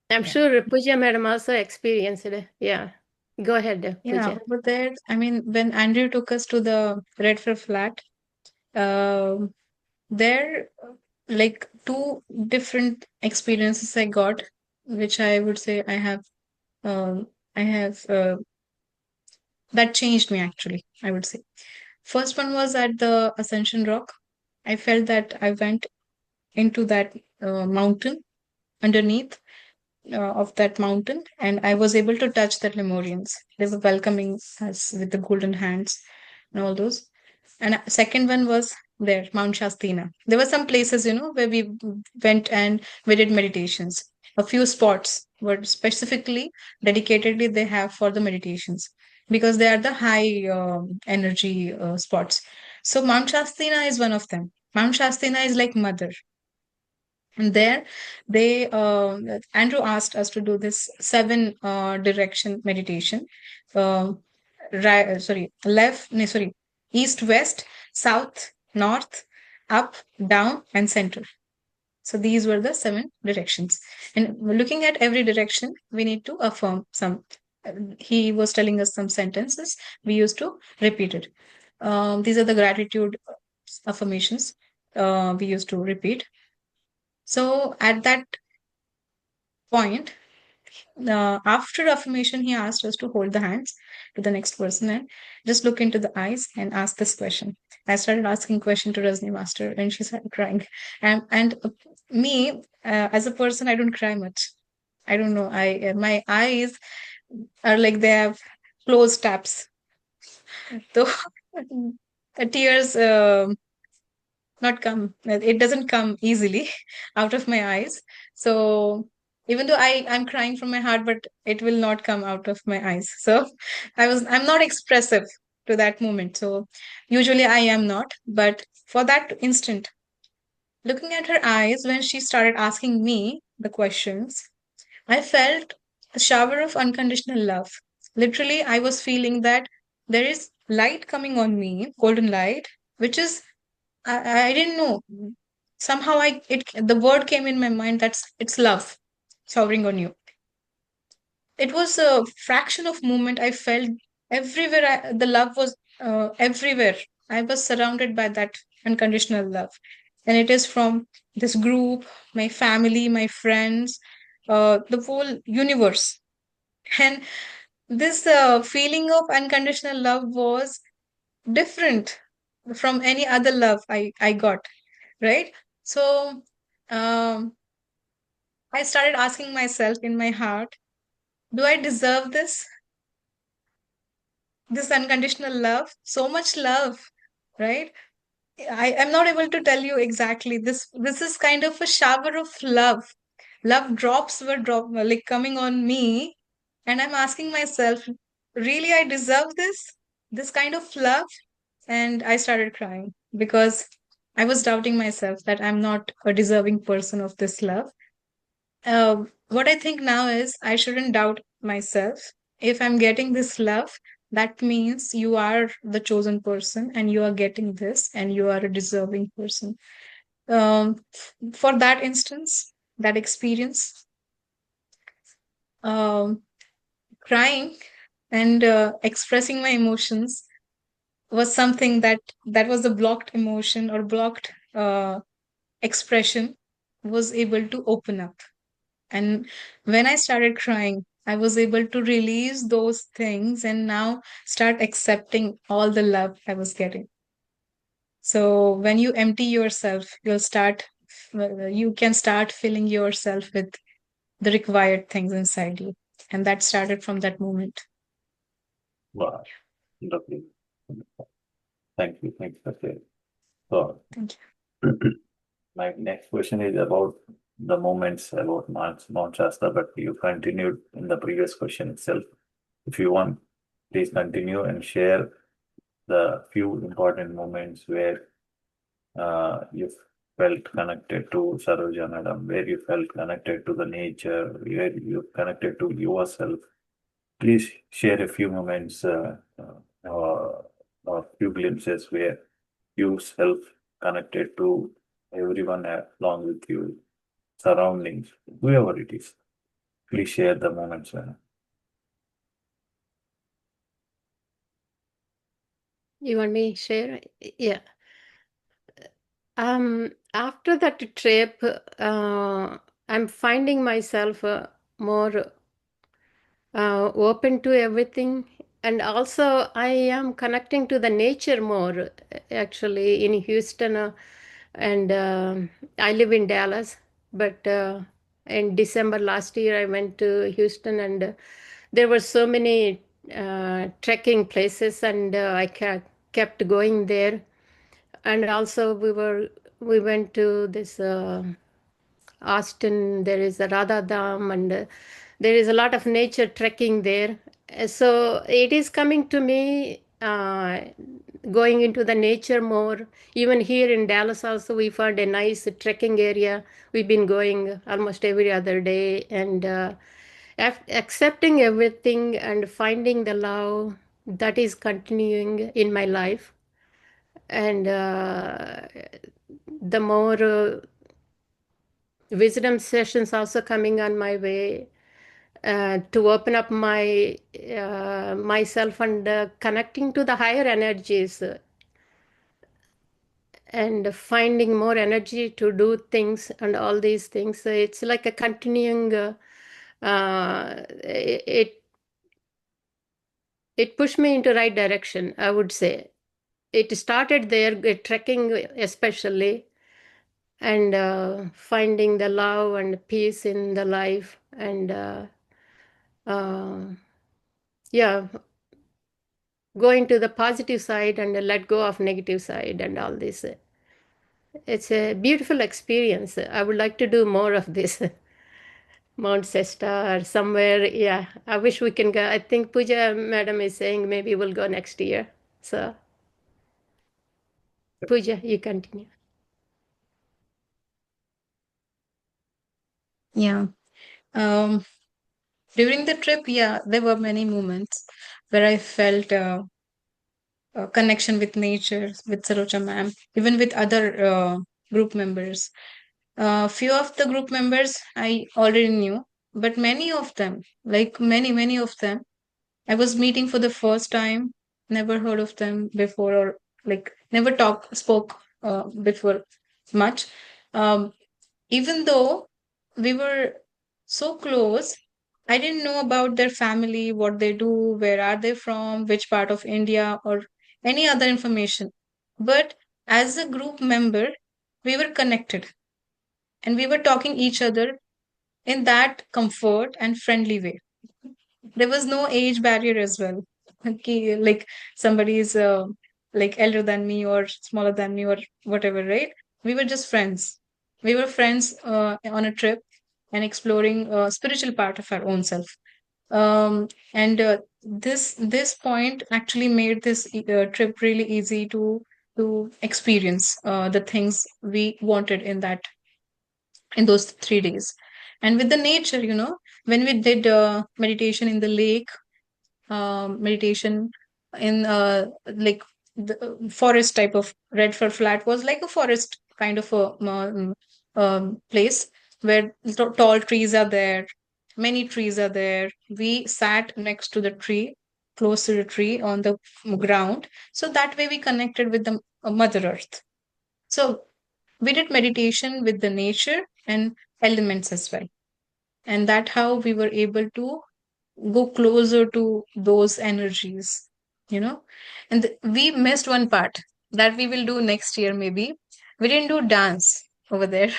I'm Yeah. sure Pooja madam also experienced it. Yeah. Go ahead, Yeah, Pooja. over there, I mean, when Andrew took us to the Red River Flat, uh, there, like two different experiences I got, which I would say um, I have, that changed me actually, I would say. First one was at the Ascension Rock. I felt that I went into that mountain underneath of that mountain, and I was able to touch the Lemurians. They were welcoming us with the golden hands and all those. And second one was there, Mount Shastina. There were some places, where we went and we did meditations. A few spots were specifically dedicatedly they have for the meditations because they are the high energy spots. So Mount Shastina is one of them. Mount Shastina is like mother, and there they Andrew asked us to do this seven direction meditation. east, west, south, north, up, down, and center. So these were the 7 directions. And looking at every direction, we need to affirm some. He was telling us some sentences. We used to repeat it. These are the gratitude affirmations we used to repeat. So at that point, after affirmation, he asked us to hold the hands to the next person and just look into the eyes and ask this question. I started asking question to Rajni Master, and she started crying. And me, as a person, I don't cry much. I don't know. I my eyes are like they have closed tabs. So the tears not come. It doesn't come easily out of my eyes. So even though I'm crying from my heart, but it will not come out of my eyes. So I'm not expressive to that moment. So usually I am not, but for that instant, looking at her eyes when she started asking me the questions, I felt a shower of unconditional love. Literally, I was feeling that there is light coming on me, golden light, which is I didn't know. Somehow the word came in my mind that's it's love showering on you. It was a fraction of moment I felt everywhere. The love was everywhere. I was surrounded by that unconditional love, and it is from this group, my family, my friends, the whole universe. And this feeling of unconditional love was different from any other love I got, right? So um, I started asking myself in my heart, do I deserve this unconditional love? So much love, right? I am not able to tell you exactly. This is kind of a shower of love. Love drops were like coming on me, and I'm asking myself, really I deserve this kind of love? And I started crying because I was doubting myself that I'm not a deserving person of this love. What I think now is I shouldn't doubt myself. If I'm getting this love, that means you are the chosen person and you are getting this and you are a deserving person. For that instance, that experience, um, crying and expressing my emotions was something that was a blocked emotion or blocked expression was able to open up. And when I started crying, I was able to release those things and now start accepting all the love I was getting. So when you empty yourself, you can start filling yourself with the required things inside you. And that started from that moment. Wow, lovely. Thank you. Thanks for sharing. So, Thank my next question is about the moments about Mount Shasta, but you continued in the previous question itself. If you want, please continue and share the few important moments where you felt connected to Saroja Madam, where you felt connected to the nature, where you connected to yourself. Please share a few moments, or few glimpses where you self connected to everyone along with you, surroundings, whoever it is. Please share the moments. You want me to share? Yeah. After that trip, I'm finding myself more open to everything. And also, I am connecting to the nature more, actually, in Houston. And I live in Dallas. But in December last year, I went to Houston, and there were so many trekking places, and I kept going there. And also, we went to this. Austin, there is a Radha Dam, and there is a lot of nature trekking there. So it is coming to me going into the nature more. Even here in Dallas, also, we found a nice trekking area. We've been going almost every other day, and accepting everything and finding the love. that is continuing in my life. And the more wisdom sessions also coming on my way, to open up my myself and connecting to the higher energies, and finding more energy to do things and all these things. So it's like a continuing. It pushed me into right direction, I would say. It started there, trekking especially, and finding the love and peace in the life, and uh, yeah, going to the positive side and let go of negative side and all this. It's a beautiful experience. I would like to do more of this. Mount Shasta or somewhere. Yeah, I wish we can go. I think Pooja madam is saying maybe we'll go next year. So, Pooja, you continue. Yeah. Um, During the trip, yeah, there were many moments where I felt a connection with nature, with Saroja ma'am, even with other group members. Few of the group members I already knew, but many of them, like many of them, I was meeting for the first time, never heard of them before, or like never spoke before much. Um, Even though we were so close, I didn't know about their family, what they do, where are they from, which part of India, or any other information. But as a group member, we were connected and we were talking each other in that comfort and friendly way. There was no age barrier as well. Okay, like somebody is like elder than me or smaller than me or whatever, right? We were just friends. We were friends on a trip and exploring spiritual part of our own self. And this point actually made this trip really easy to experience the things we wanted in those 3 days. And with the nature, when we did meditation in the lake, meditation in like the forest type of red fur flat was like a forest kind of a place where tall trees are there, many trees are there. We sat next to the tree, close to the tree on the ground, so that way we connected with the mother earth. So we did meditation with the nature and elements as well, and that how we were able to go closer to those energies, you know. And we missed one part that we will do next year maybe. We didn't do dance over there.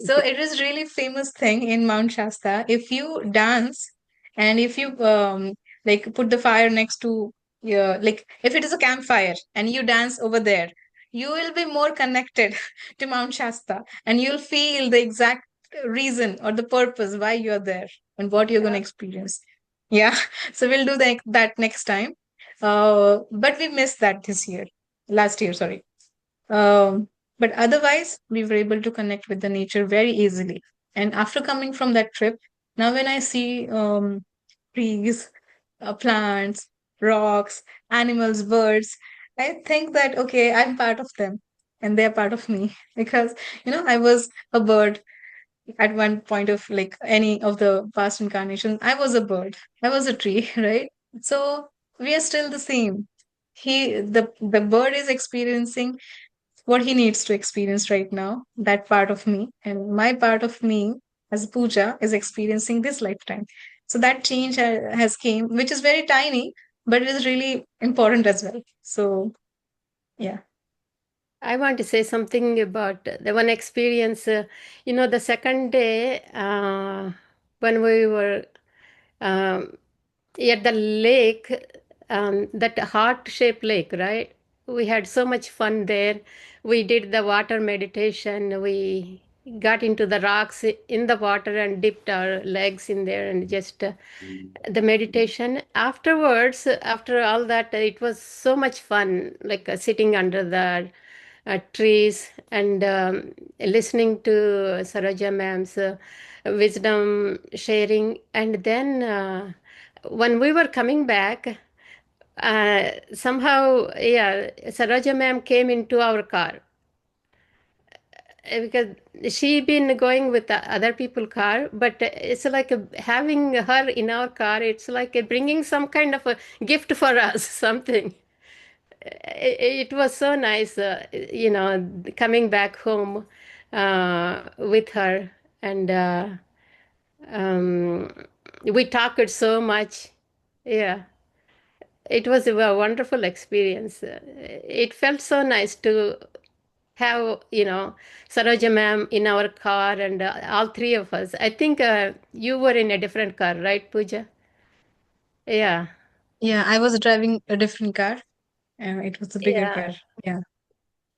So it is really famous thing in Mount Shasta. If you dance and if you like put the fire next to your, like if it is a campfire and you dance over there, you will be more connected to Mount Shasta and you'll feel the exact reason or the purpose why you're there and what you're going to experience. Yeah, so we'll do that next time. But we missed that this year, last year, sorry. But otherwise, we were able to connect with the nature very easily. And after coming from that trip, now when I see trees, plants, rocks, animals, birds, I think that, okay, I'm part of them and they're part of me because, I was a bird at one point of like any of the past incarnations. I was a bird, I was a tree, right? So we are still the same. The bird is experiencing what he needs to experience right now, that part of me, and my part of me as Puja is experiencing this lifetime. So that change has came, which is very tiny, but it is really important as well. So yeah. I want to say something about the one experience. The second day, when we were um, at the lake, that heart-shaped lake, right? We had so much fun there. We did the water meditation. We got into the rocks in the water and dipped our legs in there and just the meditation. Afterwards, after all that, it was so much fun, like sitting under the trees and listening to Saroja ma'am's wisdom sharing. And then when we were coming back, Somehow, yeah, Saroja ma'am came into our car because she been going with the other people car, but it's like having her in our car. It's like bringing some kind of a gift for us, something. It was so nice, coming back home with her, and um, we talked so much. Yeah, it was a wonderful experience. It felt so nice to have, Saroja ma'am in our car and all three of us. I think you were in a different car, right, Pooja? Yeah, Yeah, I was driving a different car. It was a bigger yeah, car. Yeah.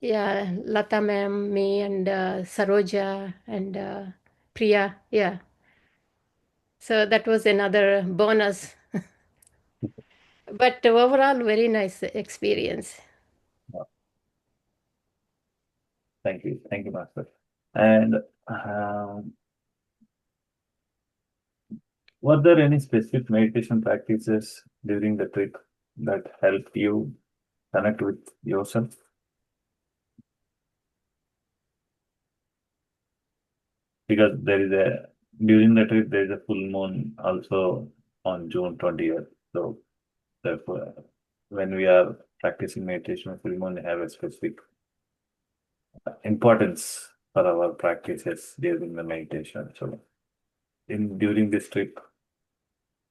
yeah. Lata ma'am, me, and Saroja and Priya. Yeah. So that was another bonus. But overall, very nice experience. Thank you, Master. And um, were there any specific meditation practices during the trip that helped you connect with yourself? Because there is a during the trip there is a full moon also on June 20th. So therefore, when we are practicing meditation, full moon have a specific importance for our practices during the meditation. So in during this trip,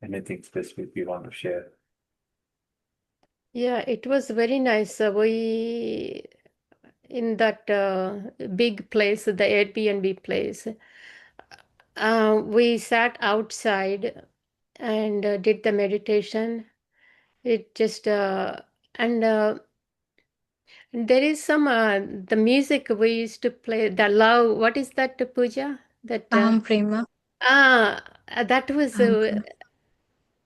anything specific you want to share? Yeah, it was very nice. We in that big place, the Airbnb place. We sat outside and did the meditation. It just and there is some the music we used to play. The love. What is that, Puja? That Aham Prema. that was Aham Prema.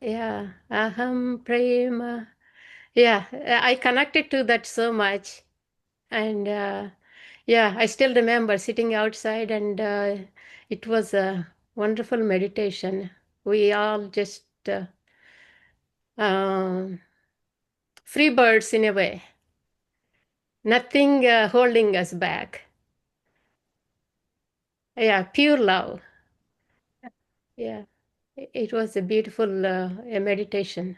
yeah. Aham prema. Yeah, I connected to that so much, and yeah, I still remember sitting outside, and it was a wonderful meditation. We all just um, free birds in a way, nothing holding us back. Yeah, pure love. Yeah, it was a beautiful meditation.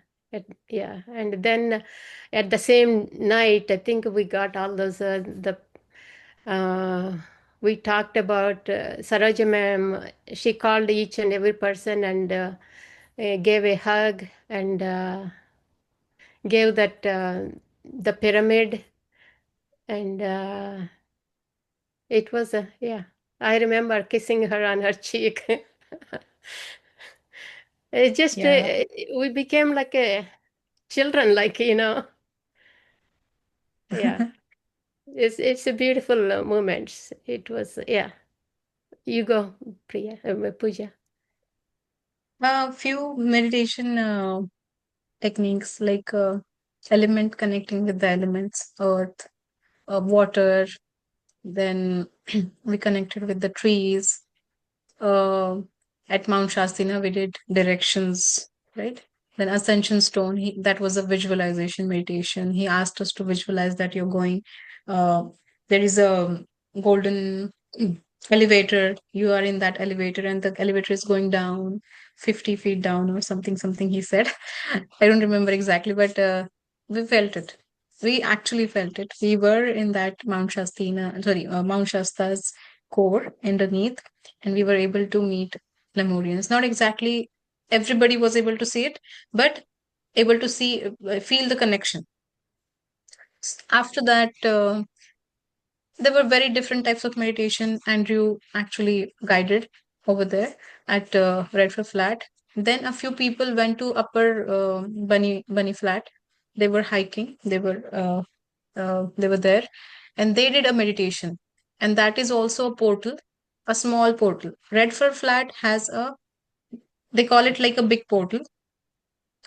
Yeah, and then at the same night, I think we got all those the uh, we talked about Saroja ma'am. She called each and every person and gave a hug and gave that the pyramid, and it was a yeah. I remember kissing her on her cheek. It just Yeah. we became like a children, like yeah. It's a beautiful moment. It was yeah. You go, Priya, Pooja. A few meditation techniques like element connecting with the elements, earth, water. Then we connected with the trees. Uh, at Mount Shastina, we did directions, right? Then Ascension Stone, that was a visualization meditation. He asked us to visualize that you're going. Uh, there is a golden elevator. You are in that elevator, and the elevator is going down 50 feet down or something, he said. I don't remember exactly, but we felt it. We actually felt it. We were in that Mount Shasta's core underneath, and we were able to meet Lemurians. Not exactly everybody was able to see it, but able to see, feel the connection. After that, there were very different types of meditation. Andrew actually guided over there at Redford Flat. Then a few people went to Upper Bunny Flat. They were hiking. They were there, and they did a meditation. And that is also a portal, a small portal. Redford Flat has a, they call it like a big portal,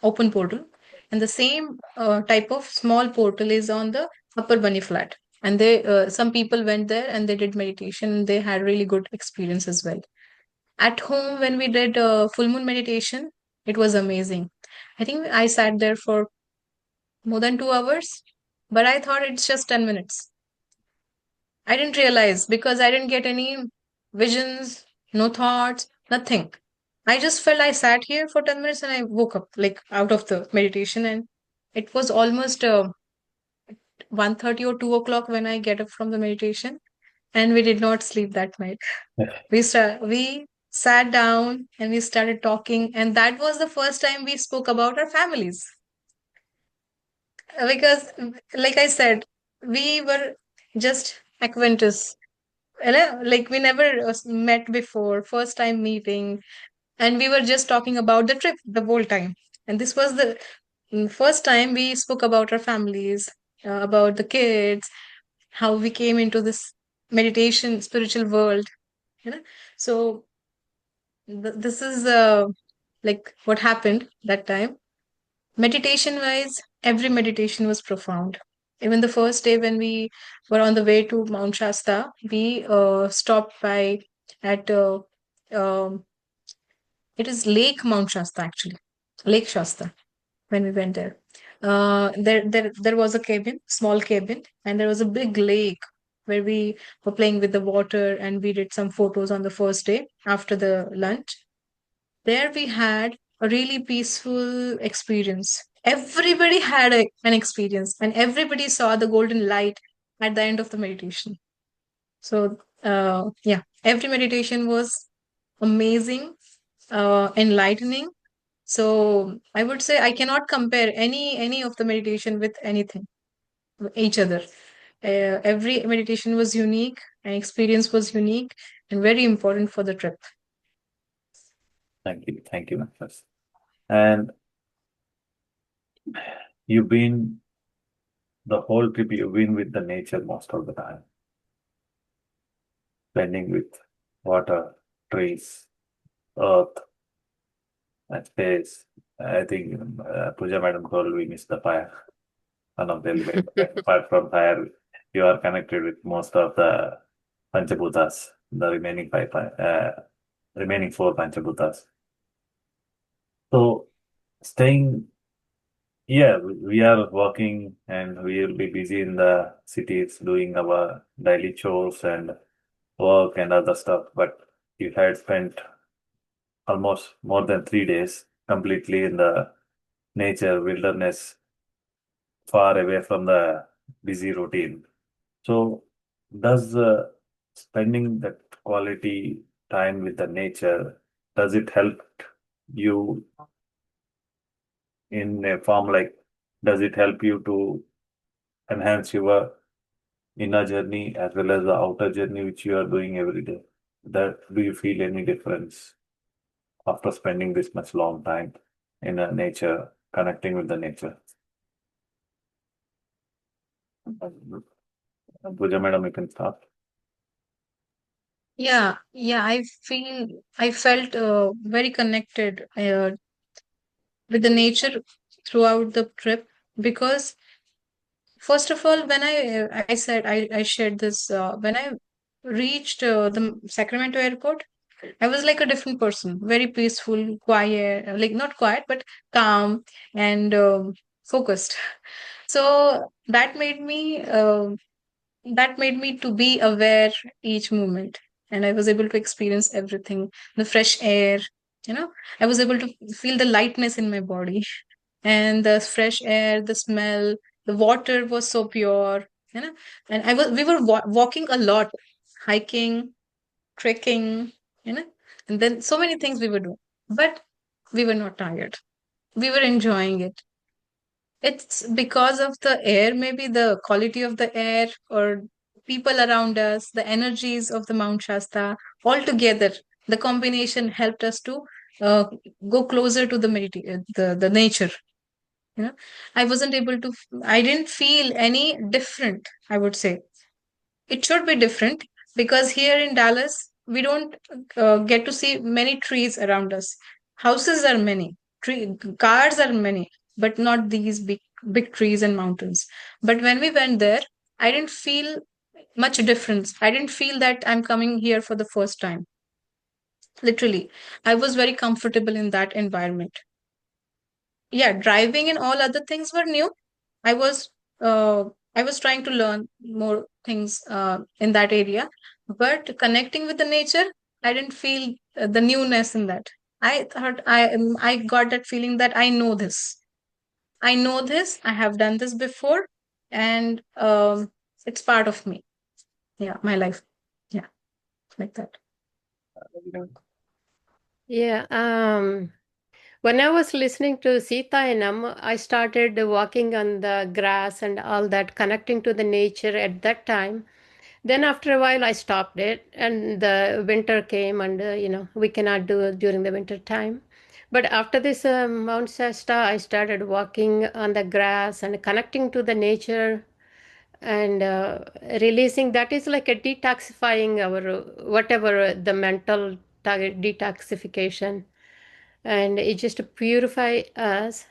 open portal, and the same type of small portal is on the Upper Bunny Flat. And they some people went there and they did meditation. They had really good experience as well. At home, when we did full moon meditation, it was amazing. I think I sat there for more than 2 hours, but I thought it's just 10 minutes. I didn't realize because I didn't get any visions, no thoughts, nothing. I just felt I sat here for 10 minutes and I woke up like out of the meditation, and it was almost 1:30 or 2 o'clock when I get up from the meditation, and we did not sleep that night. We sat down and we started talking, and that was the first time we spoke about our families. Because, like I said, we were just acquaintances. Like we never met before, first time meeting, and we were just talking about the trip the whole time. And this was the first time we spoke about our families, about the kids, how we came into this meditation spiritual world. You know, so this is like what happened that time. Meditation wise, every meditation was profound. Even the first day when we were on the way to Mount Shasta, we stopped by at um, it is Lake Mount Shasta actually, Lake Shasta. When we went there, there was a cabin, small cabin, and there was a big lake where we were playing with the water, and we did some photos on the first day after the lunch. There we had a really peaceful experience. Everybody had an experience, and everybody saw the golden light at the end of the meditation. So, yeah, every meditation was amazing, enlightening. So I would say I cannot compare any of the meditation with anything, each other. Every meditation was unique, and experience was unique, and very important for the trip. Thank you, Matthias. And you've been the whole trip. You've been with the nature most of the time, spending with water, trees, earth, and space. I think Puja Madam told we missed the fire. One of the elements. Apart from fire, you are connected with most of the Panchabhutas, the remaining remaining four Panchabhutas. So staying, yeah, we are working and we will be busy in the cities doing our daily chores and work and other stuff. But you had spent almost more than 3 days completely in the nature, wilderness, far away from the busy routine. So, does spending that quality time with the nature, does it help you in a form like, does it help you to enhance your inner journey as well as the outer journey which you are doing every day? That do you feel any difference after spending this much long time in nature, connecting with the nature? Puja Madam, you can start. Yeah, I felt very connected with the nature throughout the trip because first of all, when I said I shared this when I reached the Sacramento airport, I was like a different person, very peaceful, quiet, like not quiet, but calm and focused. So that made me to be aware each moment, and I was able to experience everything, the fresh air. I was able to feel the lightness in my body, and the fresh air, the smell, the water was so pure. you know and we were walking a lot, hiking, trekking, you know, and then so many things we were doing. But we were not tired. We were enjoying it. It's because of the air, maybe the quality of the air or people around us, the energies of the Mount Shasta, all together, the combination helped us to uh, go closer to the nature. You know, I wasn't able to, I didn't feel any different, I would say. It should be different because here in Dallas, we don't get to see many trees around us. Houses are many, cars are many, but not these big trees and mountains. But when we went there, I didn't feel much difference. I didn't feel that I'm coming here for the first time. Literally, I was very comfortable in that environment. Yeah, driving and all other things were new, I was uh, I was trying to learn more things in that area, but connecting with the nature, I didn't feel the newness in that. I thought I got that feeling that I know this, I have done this before, and it's part of me. Yeah, my life. Yeah, like that. Yeah. When I was listening to Sita Enam, I started walking on the grass and all that, connecting to the nature at that time. Then after a while, I stopped it, and the winter came, and we cannot do it during the winter time. But after this Mount Shasta, I started walking on the grass and connecting to the nature and releasing. That is like a detoxifying our whatever the mental detoxification, and it just purify us.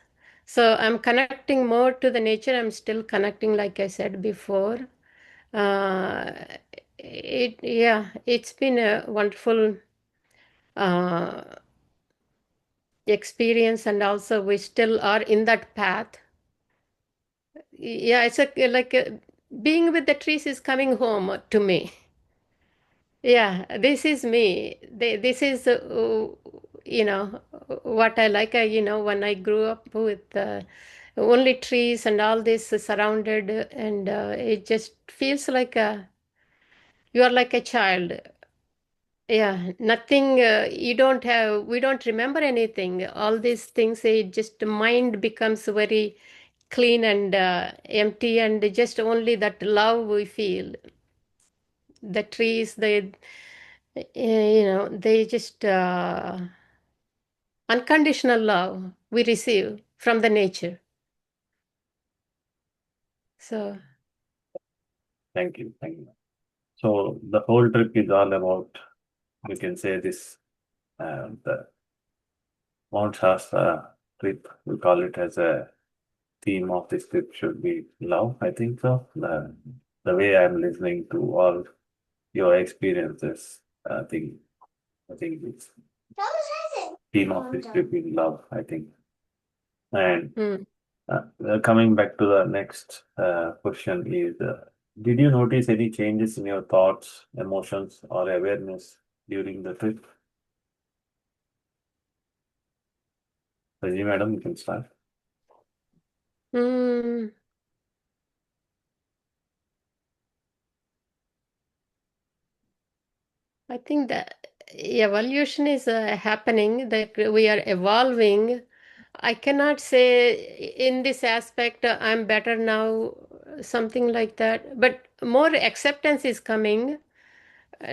So I'm connecting more to the nature. I'm still connecting, like I said before. uh, it's been a wonderful uh, experience, and also we still are in that path. Yeah, it's being with the trees is coming home to me. Yeah, this is me. This is, what I like. When I grew up with only trees and all this surrounded, and it just feels like you are like a child. Yeah, nothing, we don't remember anything. All these things, it just mind becomes very clean and empty, and just only that love we feel. The trees, they just unconditional love we receive from the nature. So, Thank you. Thank you. So the whole trip is all about, we can say this, the Mount Shasta trip, we call it as a theme of this trip should be love, I think so. The way I'm listening to all your experiences, I think it's theme of this trip is love, I think. And mm. coming back to the next question is, did you notice any changes in your thoughts, emotions, or awareness during the trip? Raji madam, you can start. Mm, I think that evolution is happening, that we are evolving. I cannot say in this aspect I'm better now, something like that. But more acceptance is coming.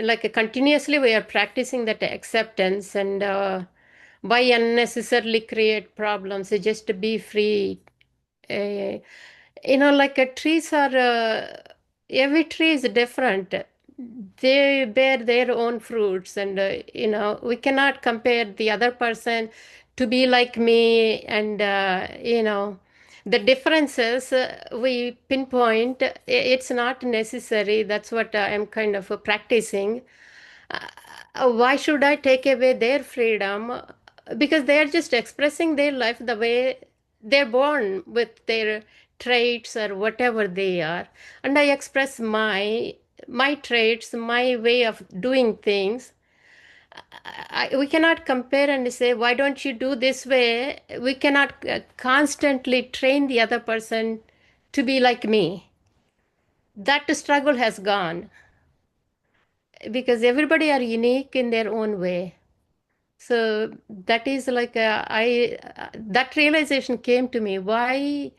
Like continuously, we are practicing that acceptance, and why unnecessarily create problems? Just to be free. Uh, like trees are, every tree is different. They bear their own fruits, and we cannot compare the other person to be like me, and the differences we pinpoint. It's not necessary. That's what I'm kind of practicing. Why should I take away their freedom? Because they are just expressing their life the way they're born, with their traits or whatever they are, and I express my traits, my way of doing things. We cannot compare and say, why don't you do this way? We cannot constantly train the other person to be like me. That struggle has gone, because everybody are unique in their own way. So that is like I that realization came to me, why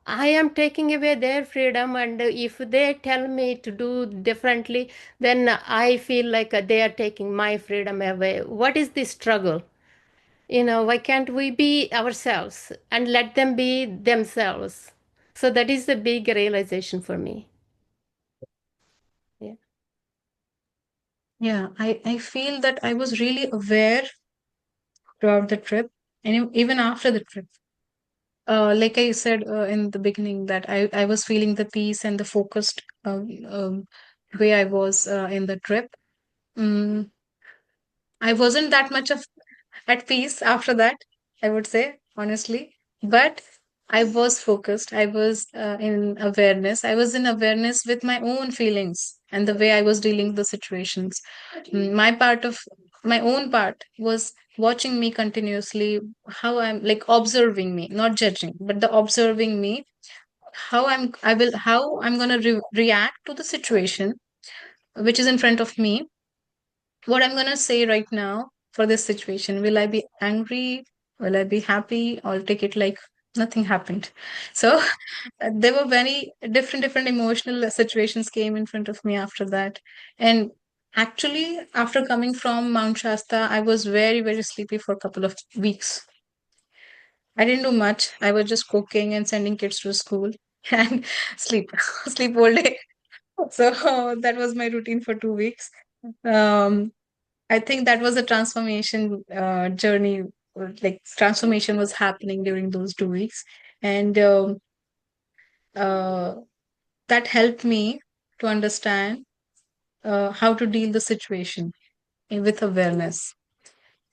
I am taking away their freedom, and if they tell me to do differently, then I feel like they are taking my freedom away. What is this struggle? Why can't we be ourselves and let them be themselves? So that is the big realization for me. Yeah. Yeah, I feel that I was really aware throughout the trip and even after the trip. Like I said in the beginning, that I was feeling the peace and the focused way I was in the trip. Mm, I wasn't that much of at peace after that, I would say, honestly. But I was focused. I was in awareness. I was in awareness with my own feelings and the way I was dealing with the situations. My part of my own part was watching me continuously, how I'm like observing me, not judging, but the observing me, how I'm gonna react to the situation which is in front of me, what I'm going to say right now for this situation. Will I be angry? Will I be happy? Or take it like nothing happened? So there were very different emotional situations came in front of me after that. And actually, after coming from Mount Shasta, I was very sleepy for a couple of weeks. I didn't do much. I was just cooking and sending kids to school and sleep, sleep all day. So that was my routine for 2 weeks. Um, I think that was a transformation journey. Like transformation was happening during those 2 weeks, and uh, that helped me to understand how to deal the situation with awareness.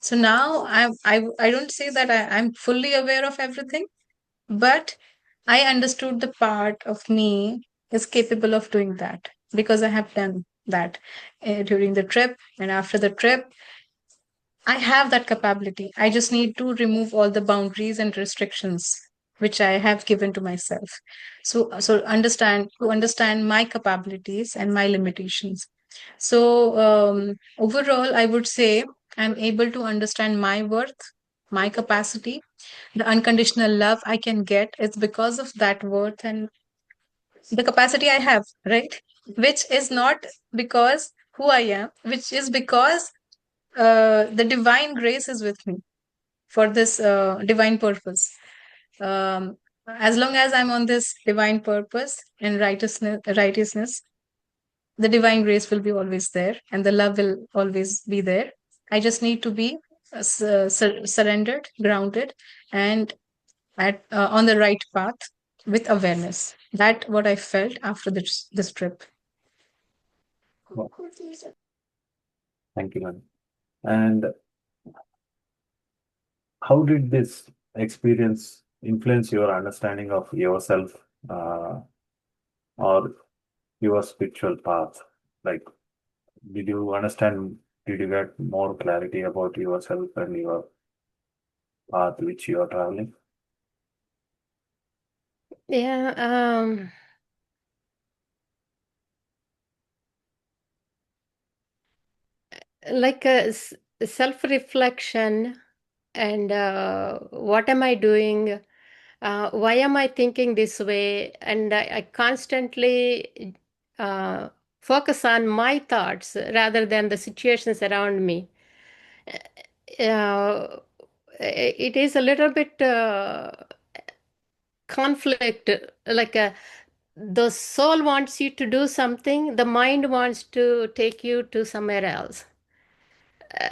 So now I don't say that I'm fully aware of everything, but I understood the part of me is capable of doing that because I have done that during the trip and after the trip. I have that capability. I just need to remove all the boundaries and restrictions which I have given to myself. So understand my capabilities and my limitations. So overall, I would say I'm able to understand my worth, my capacity, the unconditional love I can get. It's because of that worth and the capacity I have, right? Which is not because who I am, which is because the divine grace is with me for this divine purpose. Um, as long as I'm on this divine purpose and righteousness, the divine grace will be always there, and the love will always be there. I just need to be surrendered, grounded, and at on the right path with awareness. That what I felt after this trip. Well, thank you, ma'am. And how did this experience influence your understanding of yourself, or your spiritual path? Like, did you understand, did you get more clarity about yourself and your path which you are traveling? Yeah, like a self-reflection and what am I doing? Why am I thinking this way? And I constantly uh, focus on my thoughts rather than the situations around me. Uh, it is a little bit conflict, like the soul wants you to do something, the mind wants to take you to somewhere else.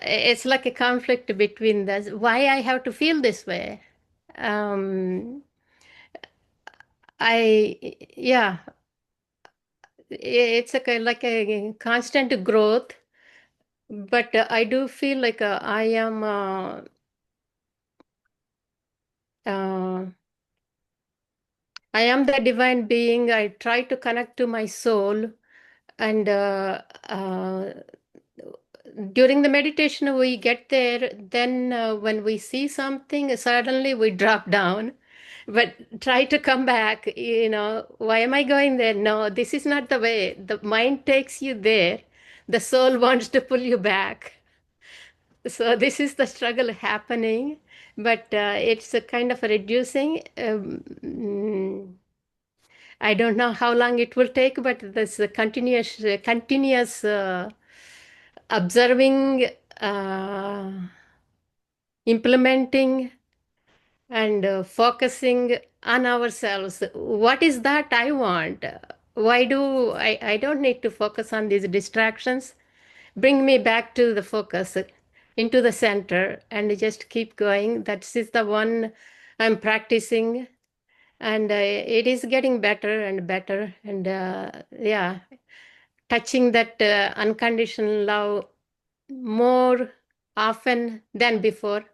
It's like a conflict between this. Why I have to feel this way? Um, yeah, it's like a constant growth, but I do feel like I am. Uh, I am the divine being. I try to connect to my soul, and during the meditation, we get there. Then, when we see something, suddenly we drop down. But try to come back. Why am I going there? No, this is not the way. The mind takes you there. The soul wants to pull you back. So this is the struggle happening, but it's a kind of a reducing. I don't know how long it will take, but this continuous observing, uh, implementing, and focusing on ourselves. What is that I want? Why do I don't need to focus on these distractions? Bring me back to the focus, into the center, and just keep going. That is the one I'm practicing, and it is getting better and better. And yeah, touching that unconditional love more often than before.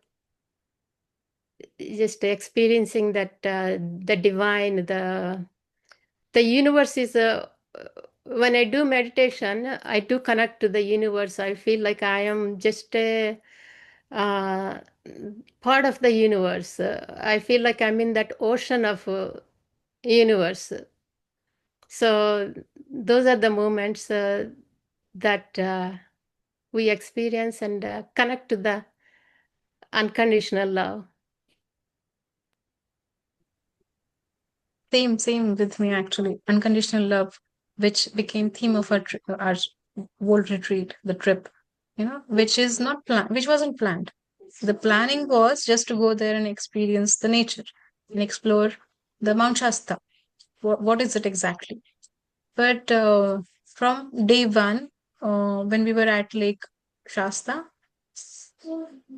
just experiencing that the divine, the universe is when I do meditation, I do connect to the universe. I feel like I am just a uh, part of the universe. I feel like I'm in that ocean of universe. So those are the moments that we experience and connect to the unconditional love. Same with me actually. Unconditional love, which became theme of our whole retreat, the trip, which is not planned, which wasn't planned. The planning was just to go there and experience the nature and explore the Mount Shasta. What is it exactly? But from day one, when we were at Lake Shasta,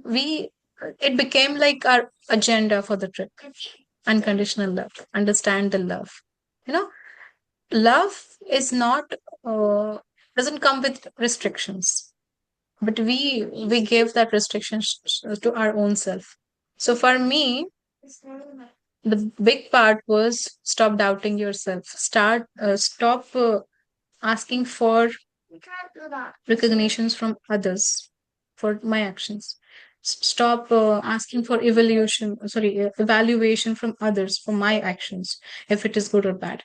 we it became like our agenda for the trip. Unconditional love, understand the love. You know, love is not doesn't come with restrictions, but we give that restrictions to our own self. So for me, the big part was stop doubting yourself. Stop asking for recognitions from others for my actions. Stop asking for evaluation from others for my actions, if it is good or bad.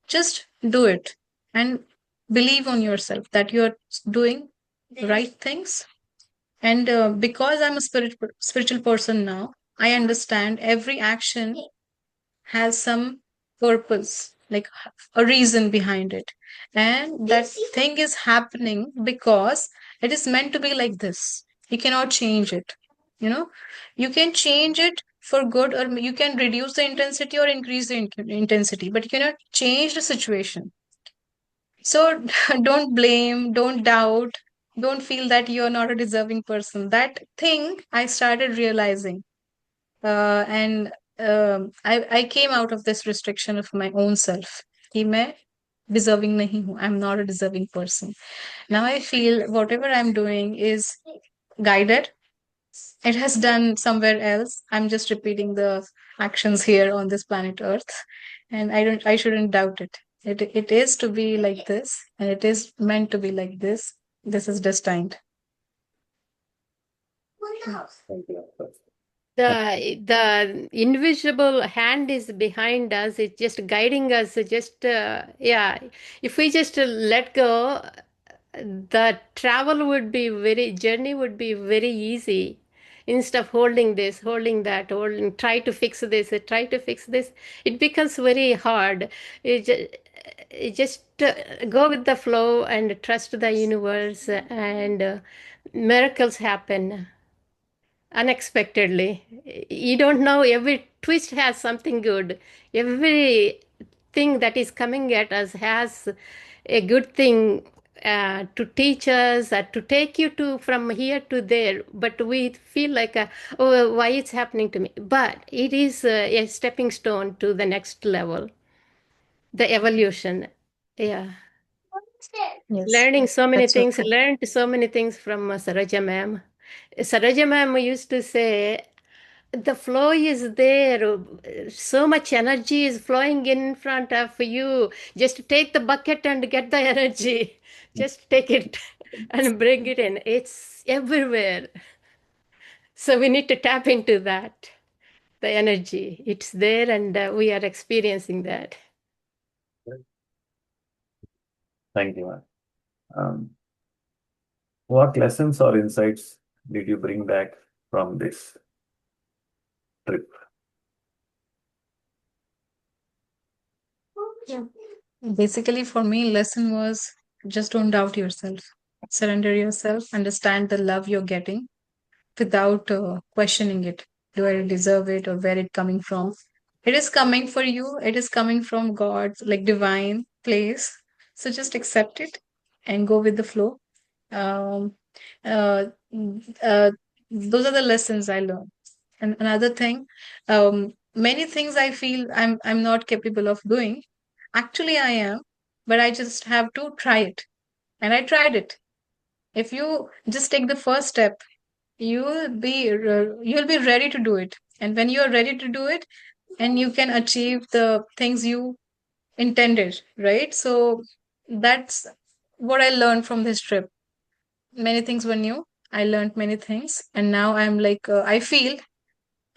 Just do it and believe on yourself that you're doing the right things. And because I'm a spiritual person now, I understand every action has some purpose, like a reason behind it. And that thing is happening because it is meant to be like this. You cannot change it. You know, you can change it for good, or you can reduce the intensity or increase the intensity, but you cannot change the situation. So don't blame, don't doubt, don't feel that you're not a deserving person. That thing I started realizing and I came out of this restriction of my own self कि मैं deserving नहीं हूँ. I'm not a deserving person. Now I feel whatever I'm doing is guided. It has done somewhere else. I'm just repeating the actions here on this planet Earth, and I shouldn't doubt it. It is to be like this, and it is meant to be like this. This is destined. The invisible hand is behind us. It's just guiding us. Just yeah, if we just let go, the travel would be very journey would be very easy. Instead of holding this, holding that, holding, try to fix this, try to fix this, it becomes very hard. It just go with the flow and trust the universe, and miracles happen unexpectedly. You don't know, every twist has something good. Every thing that is coming at us has a good thing to teach us, to take you to from here to there. But we feel like, oh, why it's happening to me? But it is a stepping stone to the next level, the evolution. Yeah. Yes, Learning so many that's so things, true. learned so many things from Saroja ma'am. Saroja ma'am used to say, the flow is there, so much energy is flowing in front of you. Just take the bucket and get the energy. Just take it and bring it in. It's everywhere. So we need to tap into that, the energy. It's there, and we are experiencing that. Thank you, ma'am. Um, what lessons or insights did you bring back from this trip? Yeah. Basically, for me, lesson was just don't doubt yourself. Surrender yourself, understand the love you're getting without questioning it. Do I deserve it or where it coming from? It is coming for you. It is coming from God's like divine place. So just accept it and go with the flow. Um, uh, those are the lessons I learned. And another thing, many things I feel I'm not capable of doing. Actually, I am, but I just have to try it, and I tried it. If you just take the first step, you'll be ready to do it. And when you are ready to do it, and you can achieve the things you intended, right? So that's what I learned from this trip. Many things were new. I learned many things, and now I'm like, I feel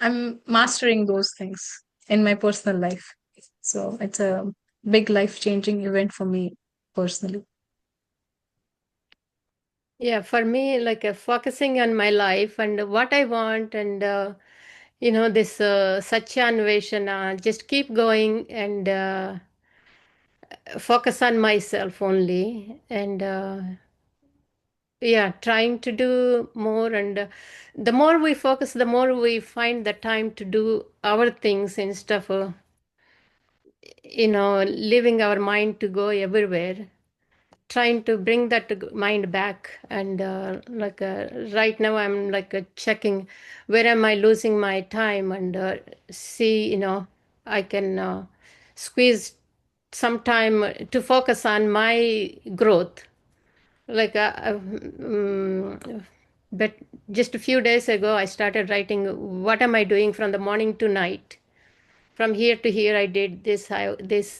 I'm mastering those things in my personal life. So it's a big life changing event for me personally. Yeah, for me, like focusing on my life and what I want, and this Satyanveshana, just keep going and focus on myself only, and yeah, trying to do more. And the more we focus, the more we find the time to do our things instead of, leaving our mind to go everywhere. Trying to bring that mind back, and right now I'm like checking where am I losing my time, and see, I can squeeze some time to focus on my growth. like uh, uh, mm, but just a few days ago I started writing what am I doing from the morning to night. From here to here I did this,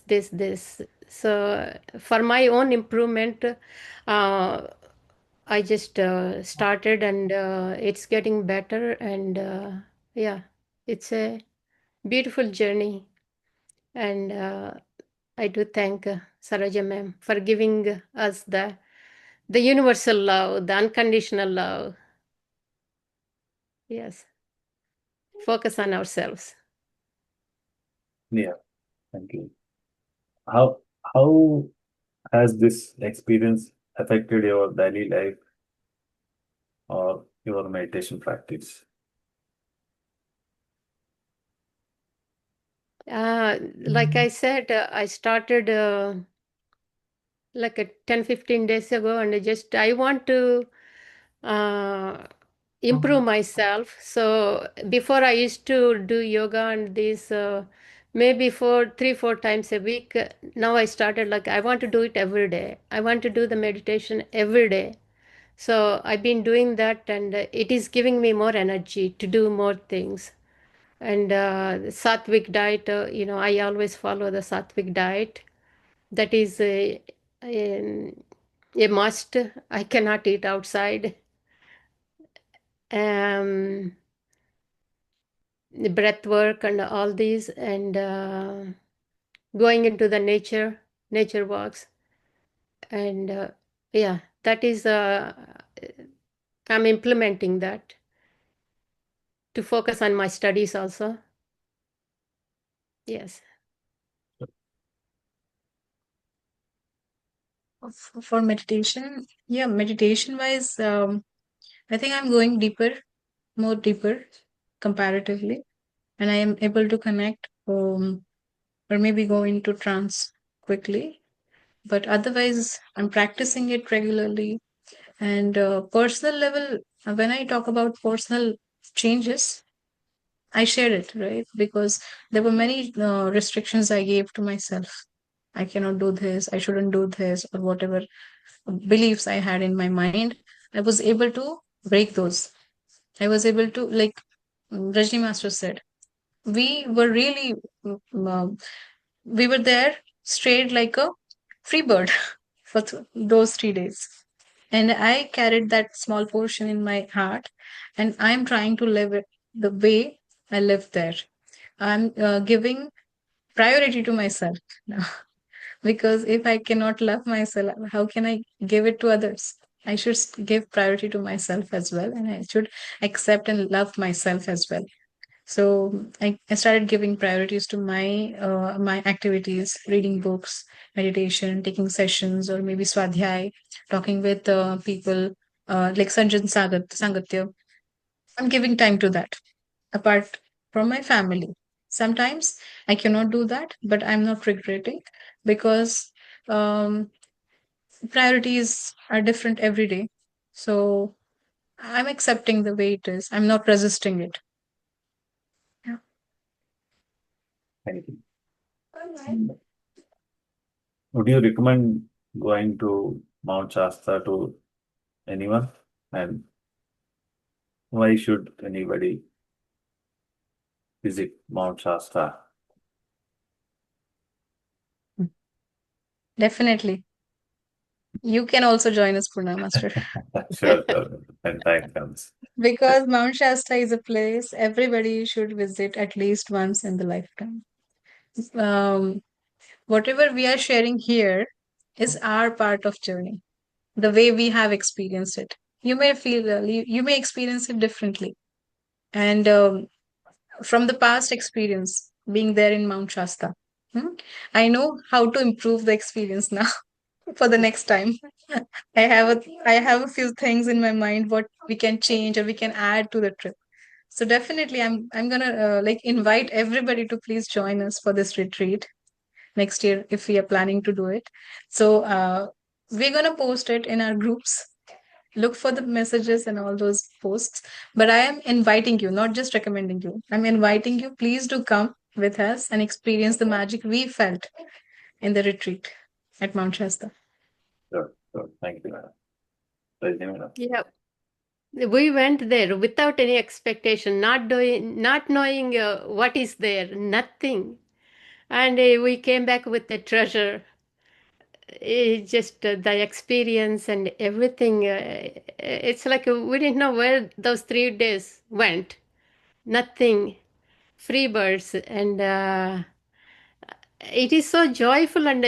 this. So for my own improvement, I just started, and it's getting better, and yeah, it's a beautiful journey. And I do thank Saroja ma'am for giving us the universal love, the unconditional love. Yes, focus on ourselves. Yeah, thank you. How has this experience affected your daily life or your meditation practice? Like I said, I started like 10-15 days ago, and I want to uh, improve myself. So before I used to do yoga and this maybe for 3-4 times a week. Now I started like I want to do it every day. I want to do the meditation every day. So I've been doing that, and it is giving me more energy to do more things. And sattvic diet, I always follow the sattvic diet. That is a must. I cannot eat outside. Um, the breath work and all these, and going into the nature walks, and yeah, that is I'm implementing that to focus on my studies also. Yes. For meditation, yeah, meditation wise, I think I'm going deeper, more deeper comparatively, and I am able to connect, or maybe go into trance quickly. But otherwise, I'm practicing it regularly. And personal level, when I talk about personal changes, I share it, right? Because there were many restrictions I gave to myself. I cannot do this, I shouldn't do this, or whatever beliefs I had in my mind. I was able to break those. I was able to, like Rajni Master said, we were really, we were there straight like a free bird for those 3 days. And I carried that small portion in my heart, and I'm trying to live it the way I live there. I'm giving priority to myself now. Because if I cannot love myself, how can I give it to others? I should give priority to myself as well, and I should accept and love myself as well. So I started giving priorities to my activities, reading books, meditation, taking sessions, or maybe swadhyay, talking with people like Sangatya. I'm giving time to that apart from my family. Sometimes I cannot do that, but I'm not regretting, because um, priorities are different every day. So I'm accepting the way it is. I'm not resisting it. Yeah. Thank you. Would you recommend going to Mount Shasta to anyone? And why should anybody visit Mount Shasta. Definitely. You can also join us, Purna Master. Sure, when time comes. Because Mount Shasta is a place everybody should visit at least once in the lifetime. Um, whatever we are sharing here is our part of journey, the way we have experienced it. You may feel, you may experience it differently. And from the past experience, being there in Mount Shasta, I know how to improve the experience now for the next time. I have a few things in my mind what we can change or we can add to the trip. So definitely, I'm gonna like invite everybody to please join us for this retreat next year if we are planning to do it. So we're gonna post it in our groups. Look for the messages and all those posts. But I am inviting you, not just recommending you. I'm inviting you. Please do come with us and experience the magic we felt in the retreat at Mount Shasta. Sure. Thank you, madam. Yeah, we went there without any expectation, not knowing what is there, nothing, and we came back with a treasure. Just the experience and everything. It's like we didn't know where those 3 days went. Nothing, free birds, and it is so joyful. And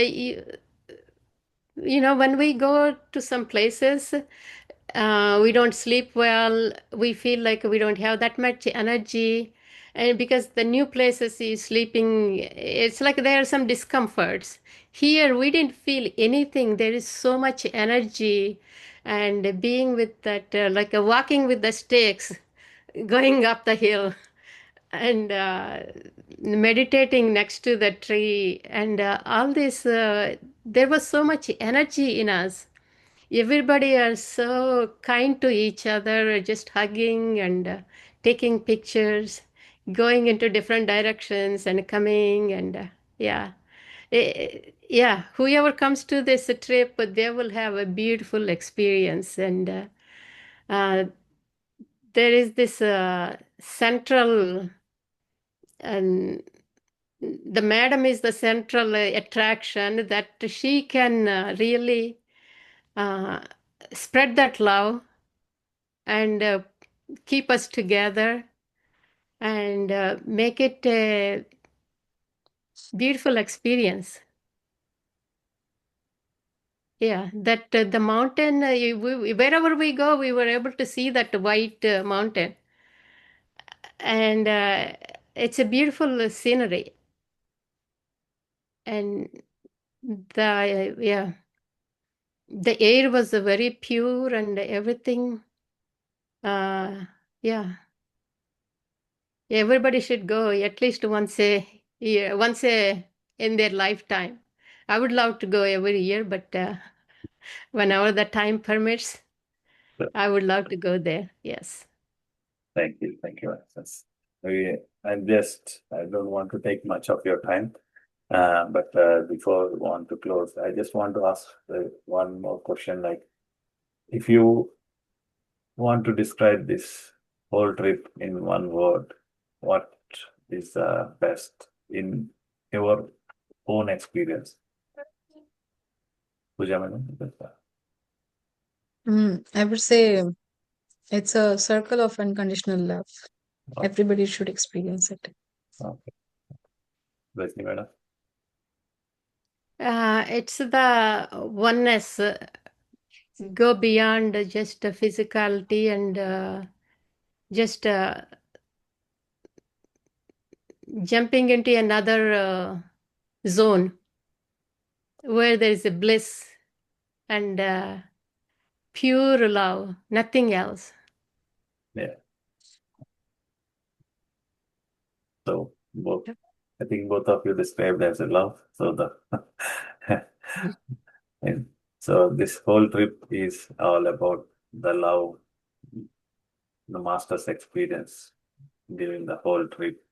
when we go to some places, we don't sleep well. We feel like we don't have that much energy. And because the new places is sleeping, it's like there are some discomforts. Here, we didn't feel anything. There is so much energy. And being with that, like walking with the stakes, going up the hill and meditating next to the tree and all this, there was so much energy in us. Everybody are so kind to each other, just hugging and taking pictures, going into different directions and coming and yeah. Yeah, whoever comes to this trip, they will have a beautiful experience. And uh, there is this central, and the madam is the central attraction that she can really uh, spread that love and keep us together and make it a beautiful experience. Yeah, that the mountain, wherever we go, we were able to see that white mountain. And it's a beautiful scenery. And yeah, the air was very pure and everything. Yeah, everybody should go at least once a year, in their lifetime. I would love to go every year, but whenever the time permits, Sure. I would love to go there. Yes. Thank you. I don't want to take much of your time, but before we want to close, I just want to ask one more question. Like, if you want to describe this whole trip in one word, what is best in your own experience? Pooja madam? I would say it's a circle of unconditional love. Everybody should experience it. Okay. Rajni madam? It's the oneness, go beyond just physicality and just jumping into another zone where there is a bliss and pure love, nothing else. Yeah. So I think both of you described as a love. So and so this whole trip is all about the love, the master's experience during the whole trip.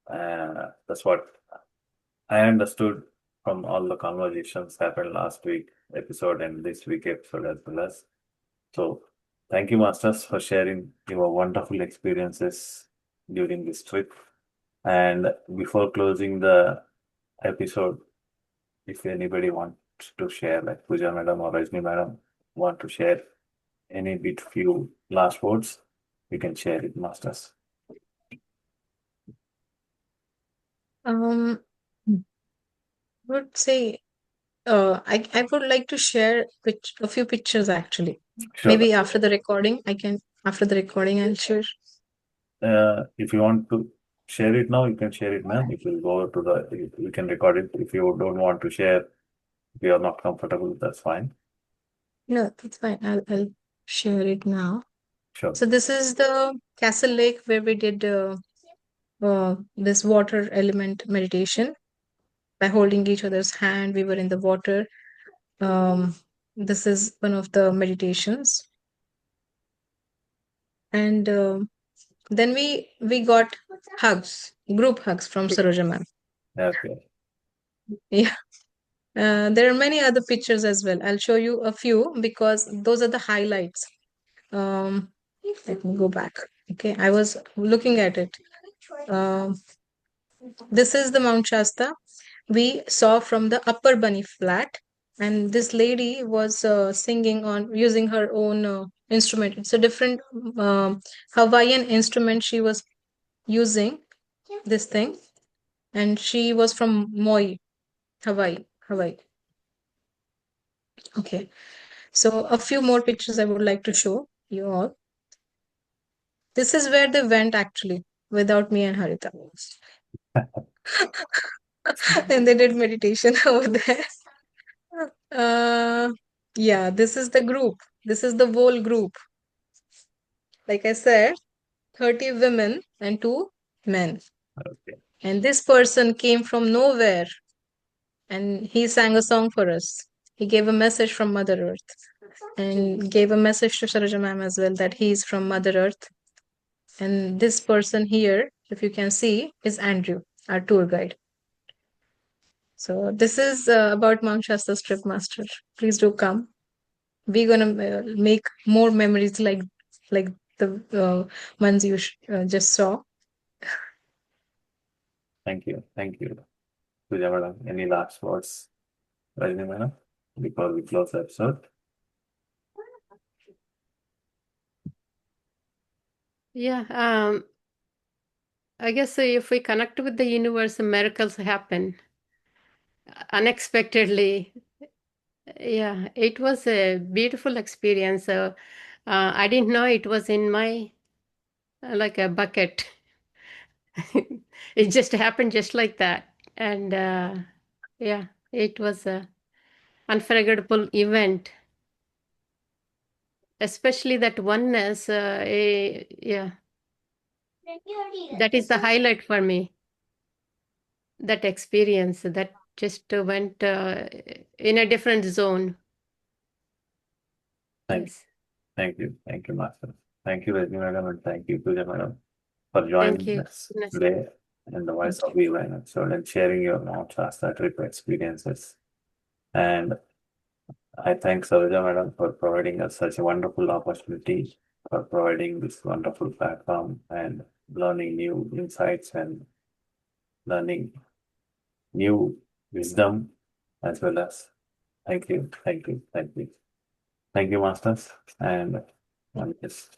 That's what I understood from all the conversations happened last week episode and this week episode as well as. So thank you, masters, for sharing your wonderful experiences during this trip. And before closing the episode, if anybody wants to share, like Pooja Madam or Rajni Madam, want to share any few last words, you can share it, masters. Would say I would like to share a few pictures actually. Sure. Maybe after the recording, I'll share. If you want to share it now, you can share it now. If you go to you can record it. If you don't want to share, if you are not comfortable, that's fine. No, that's fine. I'll share it now. Sure. So this is the Castle Lake where we did this water element meditation by holding each other's hand. We were in the water. This is one of the meditations, and then we got group hugs from Saroja ma'am. Okay. Yeah. There are many other pictures as well. I'll show you a few because those are the highlights. Let me go back. Okay, I was looking at it. Um, this is the Mount Shasta we saw from the upper bunny flat, and this lady was singing on using her own instrument. It's a different Hawaiian instrument she was using, this thing, and she was from Maui, Hawaii. Okay, so a few more pictures I would like to show you all. This is where they went actually without me and Harita. And they did meditation over there. Yeah, this is the group. This is the whole group. Like I said, 30 women and 2 men. Okay. And this person came from nowhere and he sang a song for us. He gave a message from Mother Earth and gave a message to Saraja ma'am as well that he is from Mother Earth. And this person here, if you can see, is Andrew, our tour guide. So this is about Mount Shasta Strip Master. Please do come. We're gonna make more memories like the ones you just saw. Thank you. Thank you. Pooja Madam, any last words, Rajni Madam, before we close the episode? Yeah, I guess if we connect with the universe, miracles happen unexpectedly. Yeah, it was a beautiful experience. I didn't know it was in my like a bucket. It just happened just like that, and yeah, it was a unforgettable event. Especially that oneness. Yeah, that is the highlight for me. That experience that just went in a different zone. Thank Yes. Thank you. Thank you, Master. Thank you, Rajni Madam, and thank you, Pooja Madam, for Thank joining you. us Yes. today in the Voice of BYM episode and sharing your Mount Shasta trip experiences. And I thank Saroja Madam for providing us such a wonderful opportunity, for providing this wonderful platform and learning new insights and learning new wisdom as well as thank you, thank you, thank you. Thank you, Masters. And yes.